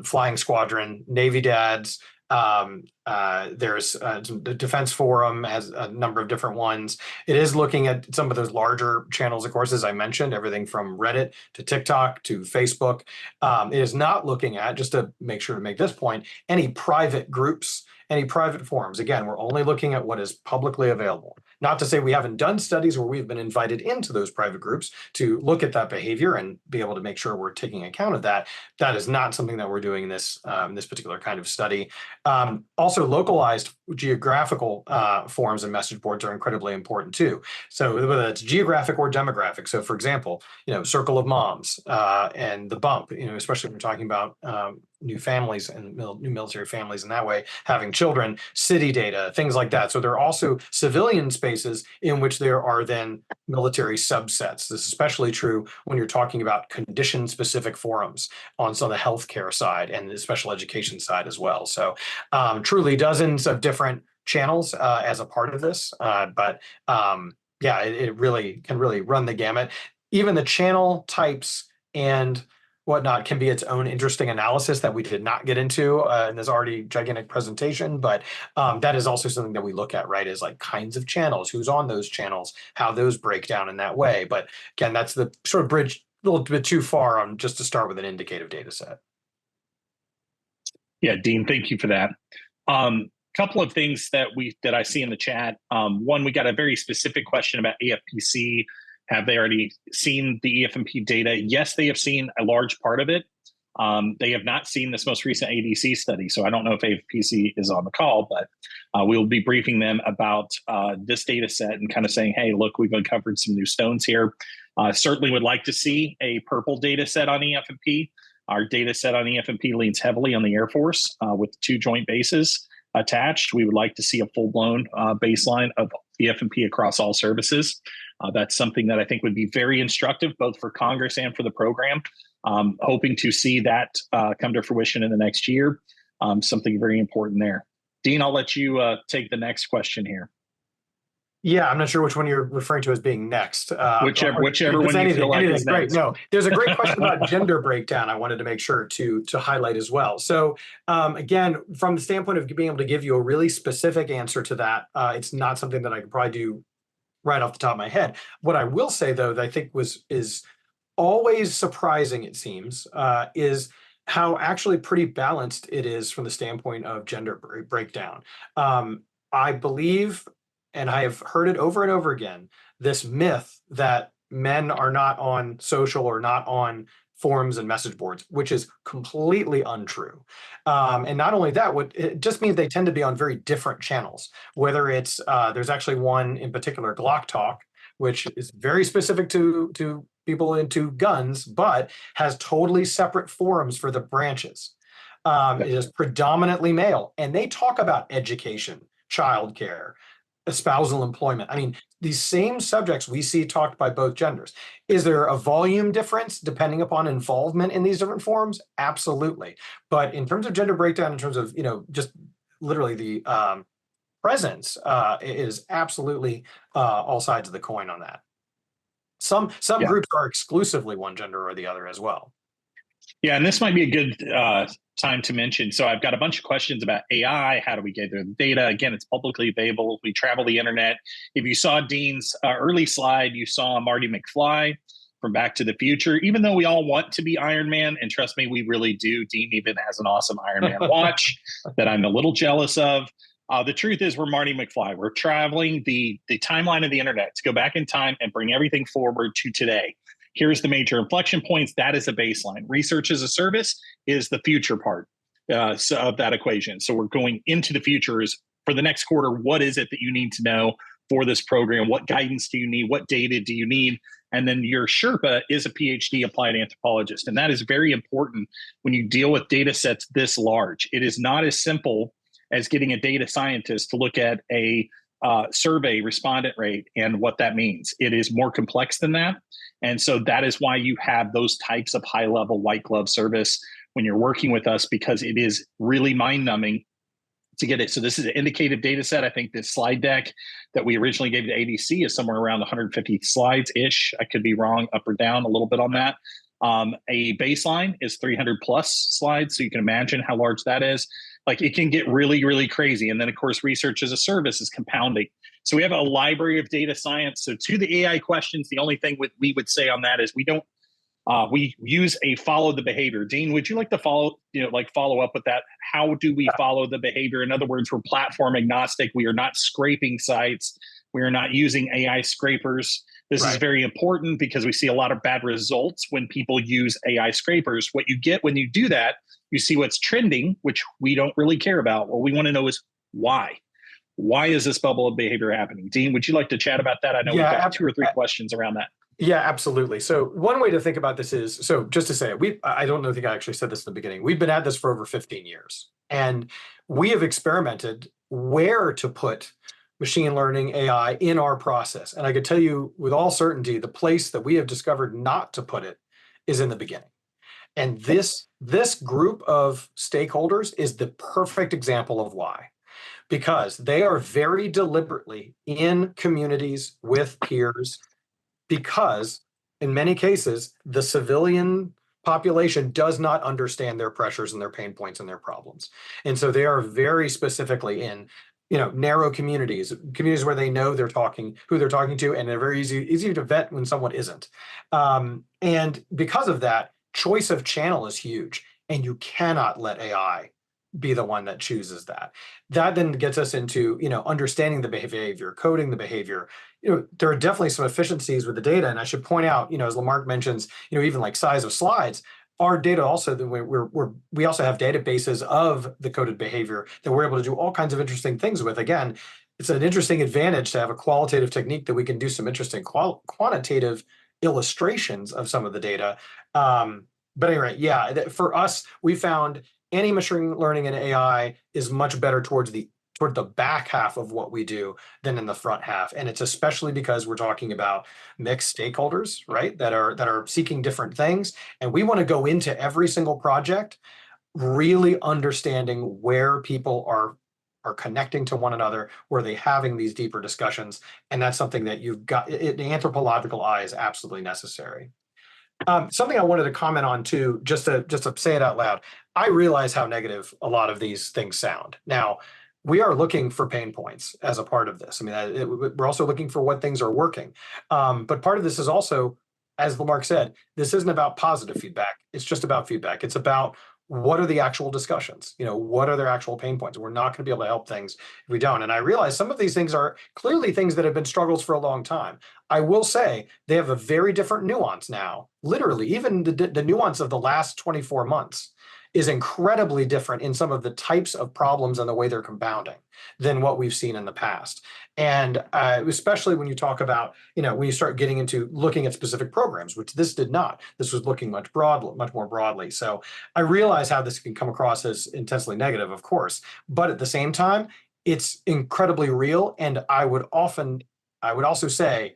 Flying Squadron, Navy Dads. There's the Defense Forum has a number of different ones. It is looking at some of those larger channels, of course, as I mentioned, everything from Reddit to TikTok to Facebook. It is not looking at, just to make sure to make this point, any private groups, any private forums. Again, we're only looking at what is publicly available. Not to say we haven't done studies where we've been invited into those private groups to look at that behavior and be able to make sure we're taking account of that. That is not something that we're doing in this particular kind of study. Also, localized geographical forums and message boards are incredibly important too. So whether it's geographic or demographic. So for example, Circle of Moms and The Bump, especially when we're talking about new families and new military families in that way, having children, city data, things like that. So there are also civilian spaces in which there are then military subsets. This is especially true when you're talking about condition-specific forums on some of the healthcare side and the special education side as well. So truly dozens of different channels as a part of this. It really can really run the gamut. Even the channel types and whatnot can be its own interesting analysis that we did not get into in this already gigantic presentation, but that is also something that we look at, right, is like kinds of channels, who's on those channels, how those break down in that way. But again, that's the sort of bridge a little bit too far on just to start with an indicative data set. Yeah, Dean, thank you for that. Couple of things that I see in the chat. One, we got a very specific question about AFPC. Have they already seen the EFMP data? Yes, they have seen a large part of it. They have not seen this most recent ADC study, so I don't know if AFPC is on the call, but we'll be briefing them about this data set and kind of saying, hey, look, we've uncovered some new stones here. Certainly would like to see a purple data set on EFMP. Our data set on EFMP leans heavily on the Air Force with 2 joint bases attached. We would like to see a full-blown baseline of EFMP across all services. That's something that I think would be very instructive, both for Congress and for the program. Hoping to see that come to fruition in the next year. Something very important there. Dean, I'll let you take the next question here. Yeah, I'm not sure which one you're referring to as being next. Whichever one you feel like is great. next. No, there's a great question about gender breakdown I wanted to make sure to highlight as well. So again, from the standpoint of being able to give you a really specific answer to that, it's not something that I could probably do right off the top of my head. What I will say, though, that I think is always surprising, it seems, is how actually pretty balanced it is from the standpoint of gender breakdown. I believe, and I have heard it over and over again, this myth that men are not on social or not on forums and message boards, which is completely untrue. And not only that, it just means they tend to be on very different channels, whether it's, there's actually one in particular, Glock Talk, which is very specific to people into guns, but has totally separate forums for the branches. It is predominantly male, and they talk about education, childcare, spousal employment. I mean, these same subjects we see talked by both genders. Is there a volume difference depending upon involvement in these different forums? Absolutely. But in terms of gender breakdown, in terms of, just literally the presence, it is absolutely all sides of the coin on that. Some groups are exclusively one gender or the other as well. Yeah, and this might be a good time to mention. So I've got a bunch of questions about AI. How do we get the data? Again, it's publicly available. We travel the internet. If you saw Dean's early slide, you saw Marty McFly from Back to the Future. Even though we all want to be Iron Man, and trust me, we really do. Dean even has an awesome Iron Man watch that I'm a little jealous of. The truth is we're Marty McFly. We're traveling the timeline of the internet to go back in time and bring everything forward to today. Here's the major inflection points. That is a baseline. Research as a service is the future part of that equation. So we're going into the futures for the next quarter. What is it that you need to know for this program? What guidance do you need? What data do you need? And then your Sherpa is a PhD applied anthropologist. And that is very important when you deal with data sets this large. It is not as simple as getting a data scientist to look at a survey respondent rate and what that means. It is more complex than that. And so that is why you have those types of high-level white glove service when you're working with us, because it is really mind-numbing to get it. So this is an indicative data set. I think this slide deck that we originally gave to ADC is somewhere around 150 slides-ish. I could be wrong up or down a little bit on that. A baseline is 300 plus slides. So you can imagine how large that is. Like it can get really, really crazy. And then of course, research as a service is compounding. So we have a library of data science. So to the AI questions, the only thing we would say on that is we use a follow the behavior. Dean, would you like to follow up with that? How do we follow the behavior? In other words, we're platform agnostic. We are not scraping sites. We are not using AI scrapers. This is very important because we see a lot of bad results when people use AI scrapers. What you get when you do that, you see what's trending, which we don't really care about. What we want to know is why. Why is this bubble of behavior happening? Dean, would you like to chat about that? I know we've got 2 or 3 questions around that. Yeah, absolutely. So one way to think about this is, so just to say, I don't think I actually said this in the beginning. We've been at this for over 15 years, and we have experimented where to put machine learning AI in our process. And I could tell you with all certainty, the place that we have discovered not to put it is in the beginning. And this group of stakeholders is the perfect example of why. Because they are very deliberately in communities with peers, because in many cases, the civilian population does not understand their pressures and their pain points and their problems. And so they are very specifically in, narrow communities where they know who they're talking to, and they're very easy to vet when someone isn't. And because of that, choice of channel is huge, and you cannot let AI be the one that chooses that. That then gets us into, understanding the behavior, coding the behavior. There are definitely some efficiencies with the data. And I should point out, as Lamarque mentions, even like size of slides, our data also, we also have databases of the coded behavior that we're able to do all kinds of interesting things with. Again, it's an interesting advantage to have a qualitative technique that we can do some interesting quantitative illustrations of some of the data. But anyway, yeah, for us, we found any machine learning and AI is much better toward the back half of what we do than in the front half. And it's especially because we're talking about mixed stakeholders, right? That are seeking different things. And we want to go into every single project really understanding where people are connecting to one another, where they're having these deeper discussions. And that's something that the anthropological eye is absolutely necessary. Something I wanted to comment on too, just to say it out loud. I realize how negative a lot of these things sound. Now, we are looking for pain points as a part of this. I mean, we're also looking for what things are working. But part of this is also, as Lamarque said, this isn't about positive feedback. It's just about feedback. It's about what are the actual discussions? What are their actual pain points? We're not going to be able to help things if we don't. And I realize some of these things are clearly things that have been struggles for a long time. I will say they have a very different nuance now. Literally, even the nuance of the last 24 months is incredibly different in some of the types of problems and the way they're compounding than what we've seen in the past. And especially when you talk about, when you start getting into looking at specific programs, which this did not. This was looking much more broadly. So I realize how this can come across as intensely negative, of course, but at the same time, it's incredibly real. And I would also say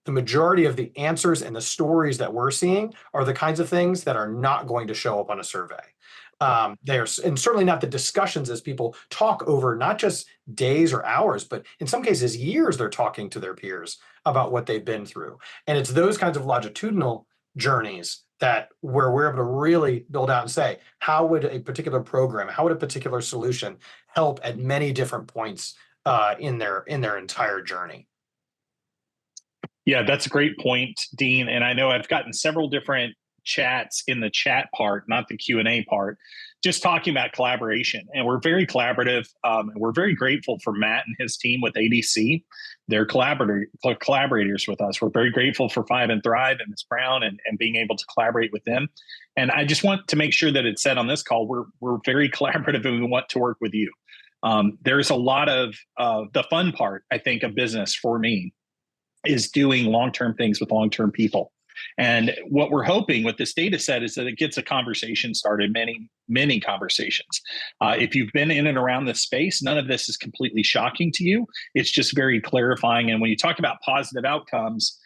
the majority of the answers and the stories that we're seeing are the kinds of things that are not going to show up on a survey. And certainly not the discussions as people talk over not just days or hours, but in some cases years, they're talking to their peers about what they've been through. And it's those kinds of longitudinal journeys where we're able to really build out and say, how would a particular program, how would a particular solution help at many different points in their entire journey? Yeah, that's a great point, Dean. And I know I've gotten several different chats in the chat part, not the Q&A part, just talking about collaboration. And we're very collaborative. And we're very grateful for Matt and his team with ADC. They're collaborators with us. We're very grateful for Five and Thrive and Ms. Brown and being able to collaborate with them. And I just want to make sure that it's said on this call, we're very collaborative and we want to work with you. There's a lot of the fun part, I think, of business for me is doing long-term things with long-term people. And what we're hoping with this data set is that it gets a conversation started, many conversations. If you've been in and around this space, none of this is completely shocking to you. It's just very clarifying. And when you talk about positive outcomes,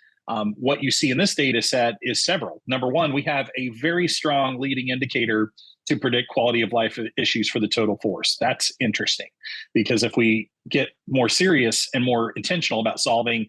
What you see in this data set is several. Number one, we have a very strong leading indicator to predict quality of life issues for the total force. That's interesting, because if we get more serious and more intentional about solving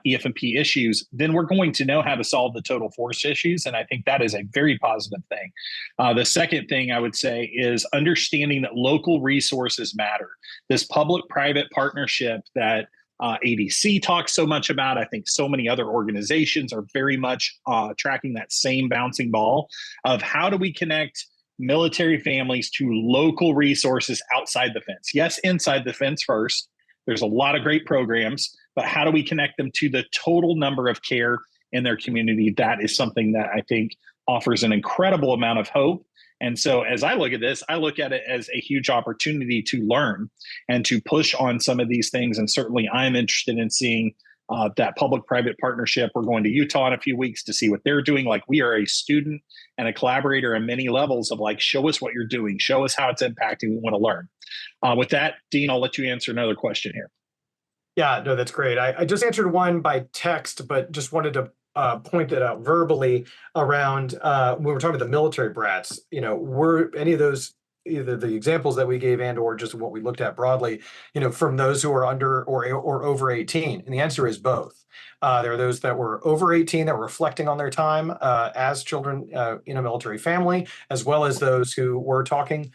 EF&P issues, then we're going to know how to solve the total force issues. And I think that is a very positive thing. The second thing I would say is understanding that local resources matter. This public-private partnership that ADC talks so much about, I think so many other organizations are very much tracking that same bouncing ball of how do we connect military families to local resources outside the fence. Yes, inside the fence first. There's a lot of great programs, but how do we connect them to the total number of care in their community? That is something that I think offers an incredible amount of hope. And so as I look at this, I look at it as a huge opportunity to learn and to push on some of these things. And certainly I'm interested in seeing that public-private partnership. We're going to Utah in a few weeks to see what they're doing. Like, we are a student and a collaborator on many levels of like, show us what you're doing, show us how it's impacting. We want to learn. With that, Dean, I'll let you answer another question here. Yeah, no, that's great. I just answered one by text, but just wanted to point it out verbally around when we're talking about the military brats. Were any of those, either the examples that we gave and or just what we looked at broadly, from those who are under or over 18? And the answer is both. There are those that were over 18 that were reflecting on their time as children in a military family, as well as those who were talking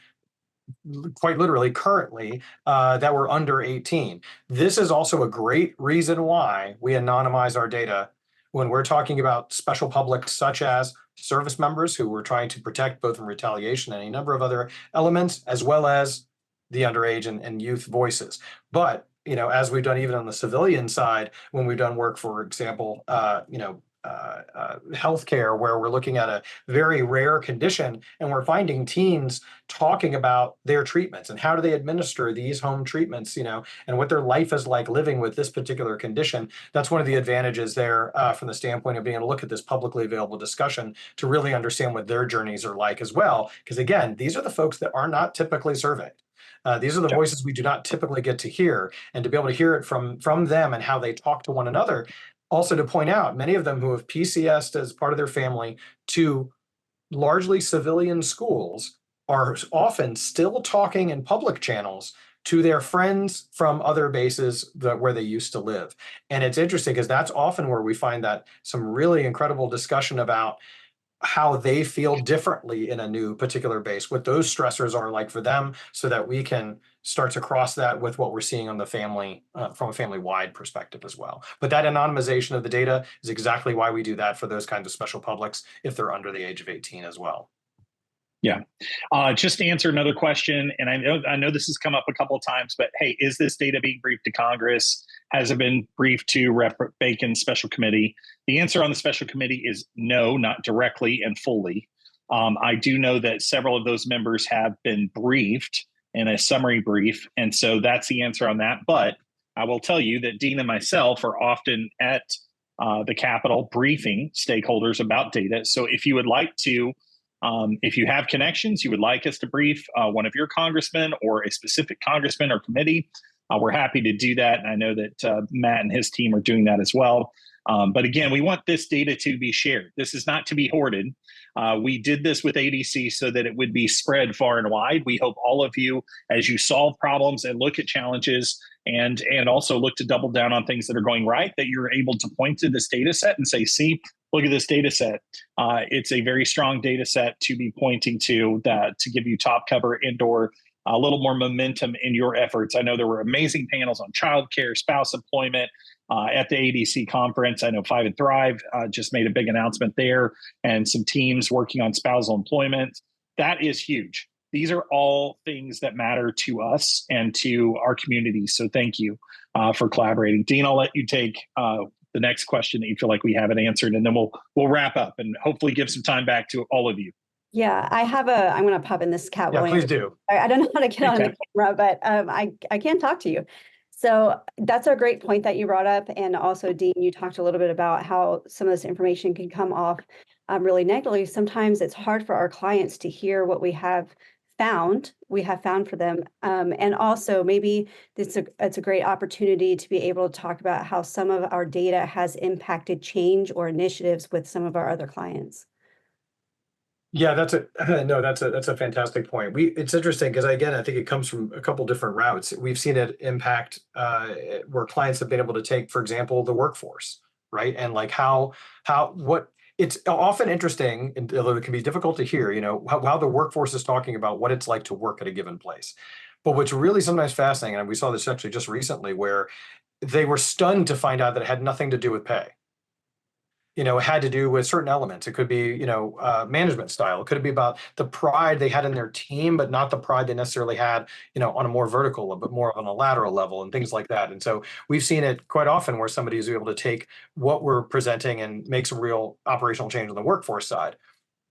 quite literally currently that were under 18. This is also a great reason why we anonymize our data when we're talking about special publics, such as service members who we're trying to protect both from retaliation and a number of other elements, as well as the underage and youth voices. But, as we've done even on the civilian side, when we've done work, for example, healthcare, where we're looking at a very rare condition and we're finding teens talking about their treatments and how do they administer these home treatments, and what their life is like living with this particular condition. That's one of the advantages there from the standpoint of being able to look at this publicly available discussion to really understand what their journeys are like as well. Because again, these are the folks that are not typically surveyed. These are the voices we do not typically get to hear, and to be able to hear it from them and how they talk to one another. Also, to point out, many of them who have PCSed as part of their family to largely civilian schools are often still talking in public channels to their friends from other bases where they used to live. And it's interesting because that's often where we find that some really incredible discussion about how they feel differently in a new particular base, what those stressors are like for them, so that we can start to cross that with what we're seeing on the family from a family-wide perspective as well. But that anonymization of the data is exactly why we do that for those kinds of special publics if they're under the age of 18 as well. Yeah. Just to answer another question, and I know this has come up a couple of times, but hey, is this data being briefed to Congress? Has it been briefed to Rep. Bacon's special committee? The answer on the special committee is no, not directly and fully. I do know that several of those members have been briefed in a summary brief, and so that's the answer on that. But I will tell you that Dean and myself are often at the Capitol briefing stakeholders about data. So if you would like to, if you have connections, you would like us to brief one of your congressmen or a specific congressman or committee, we're happy to do that. And I know that Matt and his team are doing that as well. But again, we want this data to be shared. This is not to be hoarded. We did this with ADC so that it would be spread far and wide. We hope all of you, as you solve problems and look at challenges and also look to double down on things that are going right, that you're able to point to this data set and say, see, look at this data set. It's a very strong data set to be pointing to that to give you top cover and/or a little more momentum in your efforts. I know there were amazing panels on childcare, spouse employment at the ADC conference. I know 5 and Thrive just made a big announcement there, and some teams working on spousal employment. That is huge. These are all things that matter to us and to our community. So thank you for collaborating. Dean, I'll let you take the next question that you feel like we haven't answered, and then we'll wrap up and hopefully give some time back to all of you. Yeah, I'm going to pop in this cat. Yeah, please do. I don't know how to get on the camera, but I can talk to you. So that's a great point that you brought up. And also, Dean, you talked a little bit about how some of this information can come off really negatively. Sometimes it's hard for our clients to hear what we have have found for them. And also maybe it's a great opportunity to be able to talk about how some of our data has impacted change or initiatives with some of our other clients. Yeah, that's a fantastic point. It's interesting because again, I think it comes from a couple different routes. We've seen it impact where clients have been able to take, for example, the workforce, right? And like what it's often interesting, and although it can be difficult to hear, how the workforce is talking about what it's like to work at a given place. But what's really sometimes fascinating, and we saw this actually just recently, where they were stunned to find out that it had nothing to do with pay. It had to do with certain elements. It could be, management style. It could be about the pride they had in their team, but not the pride they necessarily had, on a more vertical, but more on a lateral level and things like that. And so we've seen it quite often where somebody is able to take what we're presenting and make some real operational change on the workforce side.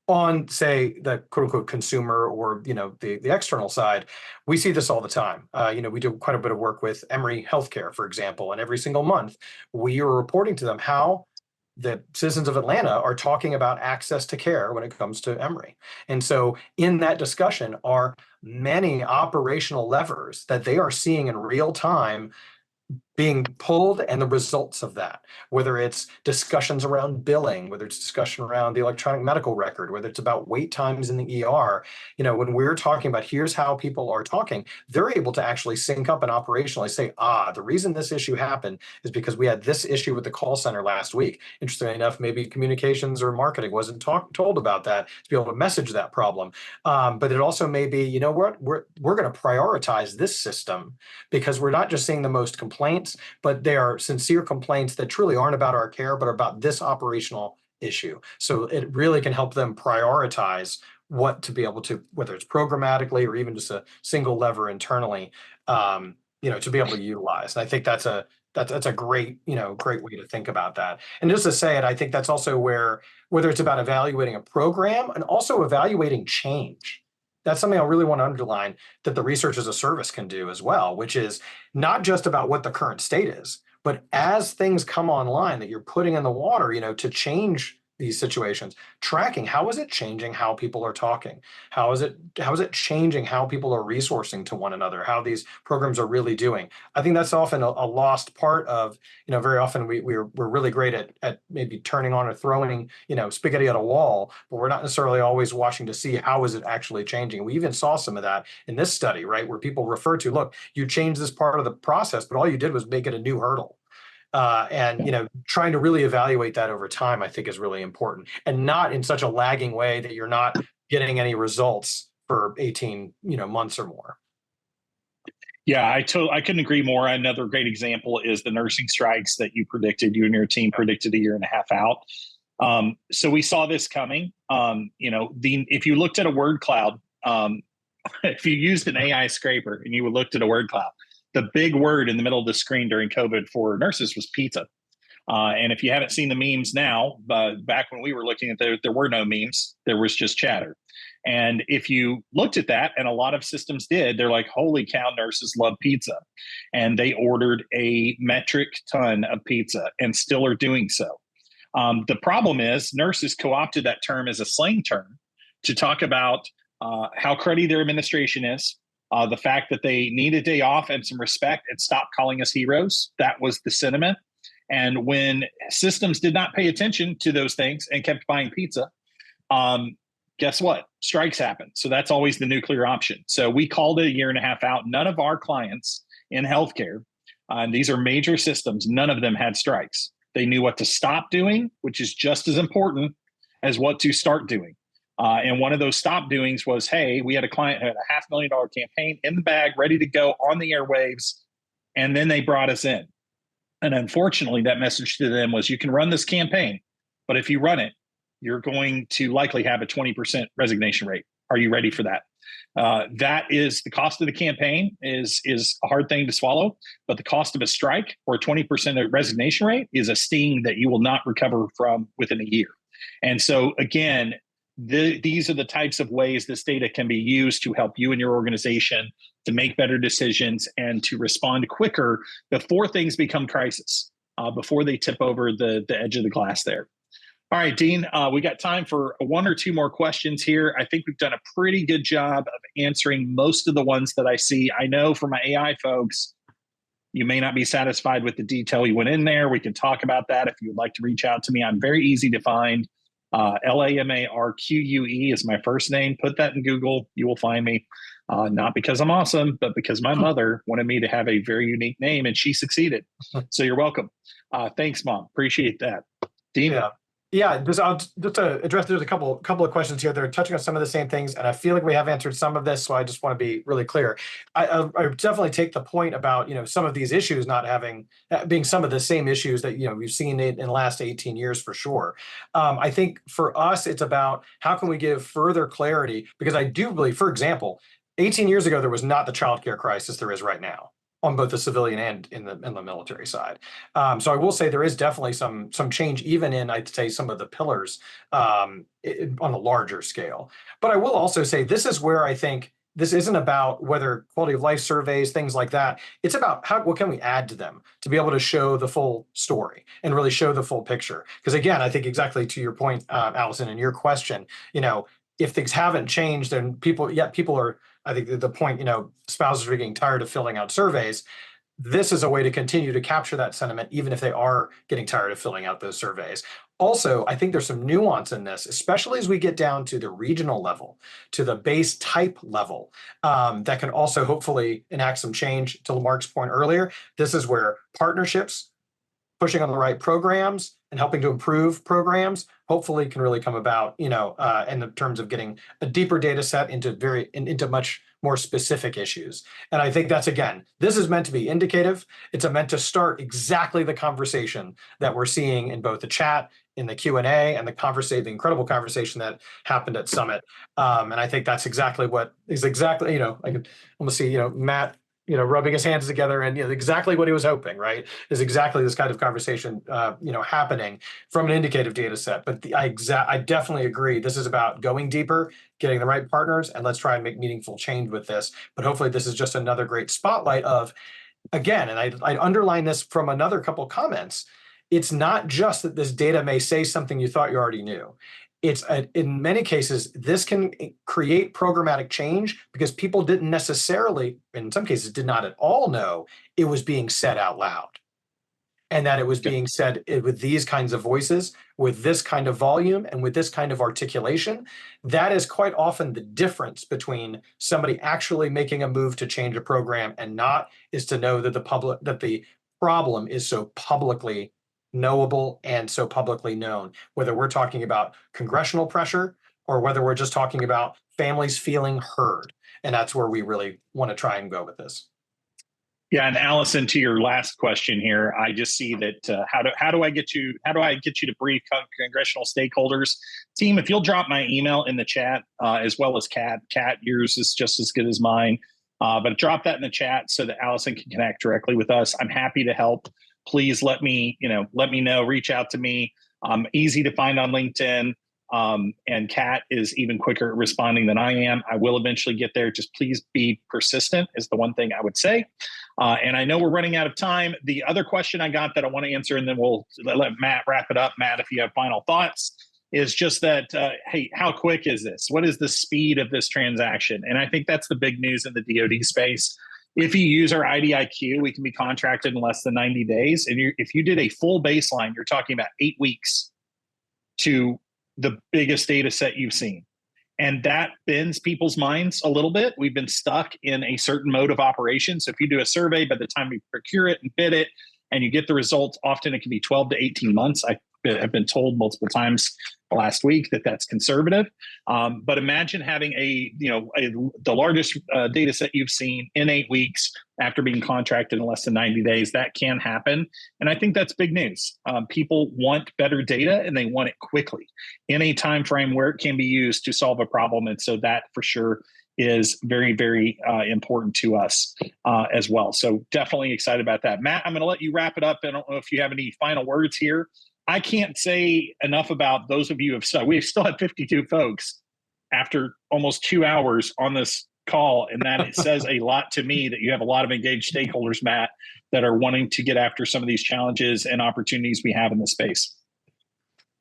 On, say, the quote unquote consumer or, the external side, we see this all the time. We do quite a bit of work with Emory Healthcare, for example, and every single month we are reporting to them how the citizens of Atlanta are talking about access to care when it comes to Emory. And so in that discussion are many operational levers that they are seeing in real time being pulled and the results of that, whether it's discussions around billing, whether it's discussion around the electronic medical record, whether it's about wait times in the ER, when we're talking about here's how people are talking, they're able to actually sync up and operationally say, the reason this issue happened is because we had this issue with the call center last week. Interestingly enough, maybe communications or marketing wasn't told about that to be able to message that problem. But it also may be, we're going to prioritize this system because we're not just seeing the most complaints, but they are sincere complaints that truly aren't about our care, but are about this operational issue. So it really can help them prioritize what to be able to, whether it's programmatically or even just a single lever internally, to be able to utilize. And I think that's a great, great way to think about that. And just to say it, I think that's also whether it's about evaluating a program and also evaluating change. That's something I really want to underline that the research as a service can do as well, which is not just about what the current state is, but as things come online that you're putting in the water, to change these situations, tracking how is it changing how people are talking? How is it changing how people are resourcing to one another, how these programs are really doing? I think that's often a lost part of, very often we're really great at maybe turning on or throwing, spaghetti at a wall, but we're not necessarily always watching to see how is it actually changing. We even saw some of that in this study, right? Where people refer to, look, you changed this part of the process, but all you did was make it a new hurdle. Trying to really evaluate that over time, I think is really important, and not in such a lagging way that you're not getting any results for 18, months or more. Yeah, I couldn't agree more. Another great example is the nursing strikes that you and your team predicted a year and a half out. So we saw this coming. If you looked at a word cloud, if you used an AI scraper and you looked at a word cloud, the big word in the middle of the screen during COVID for nurses was pizza. And if you haven't seen the memes now, back when we were looking at there were no memes. There was just chatter. And if you looked at that, and a lot of systems did, they're like, holy cow, nurses love pizza. And they ordered a metric ton of pizza and still are doing so. The problem is nurses co-opted that term as a slang term to talk about how cruddy their administration is, the fact that they need a day off and some respect and stop calling us heroes. That was the sentiment. And when systems did not pay attention to those things and kept buying pizza, guess what? Strikes happen. So that's always the nuclear option. So we called it a year and a half out. None of our clients in healthcare, and these are major systems, none of them had strikes. They knew what to stop doing, which is just as important as what to start doing. And one of those stop doings was, hey, we had a client who had a $500,000 campaign in the bag, ready to go on the airwaves. And then they brought us in. And unfortunately, that message to them was, you can run this campaign, but if you run it, you're going to likely have a 20% resignation rate. Are you ready for that? That is the cost of the campaign is a hard thing to swallow, but the cost of a strike or a 20% resignation rate is a sting that you will not recover from within a year. And so again, these are the types of ways this data can be used to help you and your organization to make better decisions and to respond quicker before things become crisis, before they tip over the edge of the glass there. All right, Dean, we got time for one or two more questions here. I think we've done a pretty good job of answering most of the ones that I see. I know for my AI folks, you may not be satisfied with the detail you went in there. We can talk about that if you'd like to reach out to me. I'm very easy to find. Lamarque is my first name. Put that in Google. You will find me. Not because I'm awesome, but because my mother wanted me to have a very unique name and she succeeded. So you're welcome. Thanks, Mom. Appreciate that. Dean? Yeah, just to address, there's a couple of questions here that are touching on some of the same things, and I feel like we have answered some of this, so I just want to be really clear. I definitely take the point about some of these issues not being some of the same issues that we've seen in the last 18 years for sure. I think for us, it's about how can we give further clarity, because I do believe, for example, 18 years ago there was not the childcare crisis there is right now, on both the civilian and in the military side. So I will say there is definitely some change, even in, I'd say, some of the pillars on a larger scale. But I will also say this is where I think this isn't about whether quality of life surveys, things like that. It's about what can we add to them to be able to show the full story and really show the full picture. Because again, I think exactly to your point, Allison, and your question, if things haven't changed and people are, I think the point, spouses are getting tired of filling out surveys. This is a way to continue to capture that sentiment, even if they are getting tired of filling out those surveys. Also, I think there's some nuance in this, especially as we get down to the regional level, to the base type level, that can also hopefully enact some change. To Lamarque's point earlier, this is where partnerships, pushing on the right programs and helping to improve programs, hopefully can really come about, in the terms of getting a deeper data set into much more specific issues. And I think that's, again, this is meant to be indicative. It's meant to start exactly the conversation that we're seeing in both the chat, in the Q&A, and the incredible conversation that happened at Summit. And I think that's exactly what is I can almost see, Matt, rubbing his hands together, and exactly what he was hoping, right, is exactly this kind of conversation, happening from an indicative data set. But I definitely agree. This is about going deeper, getting the right partners, and let's try and make meaningful change with this. But hopefully, this is just another great spotlight of, again, and I underline this from another couple comments. It's not just that this data may say something you thought you already knew. It's in many cases, this can create programmatic change because people didn't necessarily, in some cases, did not at all know it was being said out loud. And that it was being said with these kinds of voices, with this kind of volume, and with this kind of articulation. That is quite often the difference between somebody actually making a move to change a program and not, is to know that the problem is so publicly knowable and so publicly known, whether we're talking about congressional pressure or whether we're just talking about families feeling heard. And that's where we really want to try and go with this. Yeah, and Allison, to your last question here, I just see that how do I get you to brief congressional stakeholders? Team, if you'll drop my email in the chat, as well as Kat, yours is just as good as mine, but drop that in the chat so that Allison can connect directly with us. I'm happy to help. Please let me know, reach out to me. I'm easy to find on LinkedIn. And Kat is even quicker at responding than I am. I will eventually get there. Just please be persistent is the one thing I would say. And I know we're running out of time. The other question I got that I want to answer, and then we'll let Matt wrap it up. Matt, if you have final thoughts, is just that, hey, how quick is this? What is the speed of this transaction? And I think that's the big news in the DoD space. If you use our IDIQ, we can be contracted in less than 90 days. And if you did a full baseline, you're talking about 8 weeks to the biggest data set you've seen. And that bends people's minds a little bit. We've been stuck in a certain mode of operation. So if you do a survey, by the time we procure it and bid it, and you get the results, often it can be 12 to 18 months. I have been told multiple times last week that that's conservative. But imagine having the largest data set you've seen in 8 weeks after being contracted in less than 90 days. That can happen. And I think that's big news. People want better data and they want it quickly in a time frame where it can be used to solve a problem. And so that for sure is very, very important to us as well. So definitely excited about that. Matt, I'm going to let you wrap it up. I don't know if you have any final words here. I can't say enough about those of you who have said, we still have 52 folks after almost 2 hours on this call. And that it says a lot to me that you have a lot of engaged stakeholders, Matt, that are wanting to get after some of these challenges and opportunities we have in the space.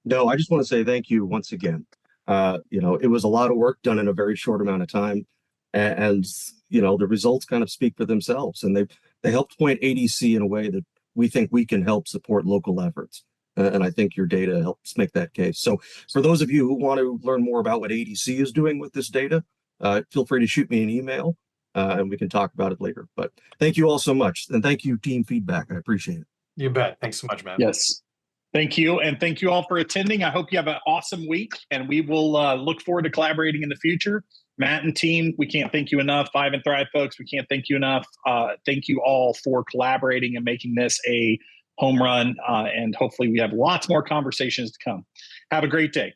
No, I just want to say thank you once again. It was a lot of work done in a very short amount of time, and the results kind of speak for themselves, and they helped point ADC in a way that we think we can help support local efforts. And I think your data helps make that case. So for those of you who want to learn more about what ADC is doing with this data, feel free to shoot me an email, and we can talk about it later. But thank you all so much. And thank you, Team Feedback. I appreciate it. You bet. Thanks so much, Matt. Yes. Thank you. And thank you all for attending. I hope you have an awesome week, and we will look forward to collaborating in the future. Matt and team, we can't thank you enough. Thrive and Thrive folks, we can't thank you enough. Thank you all for collaborating and making this a home run. And hopefully we have lots more conversations to come. Have a great day.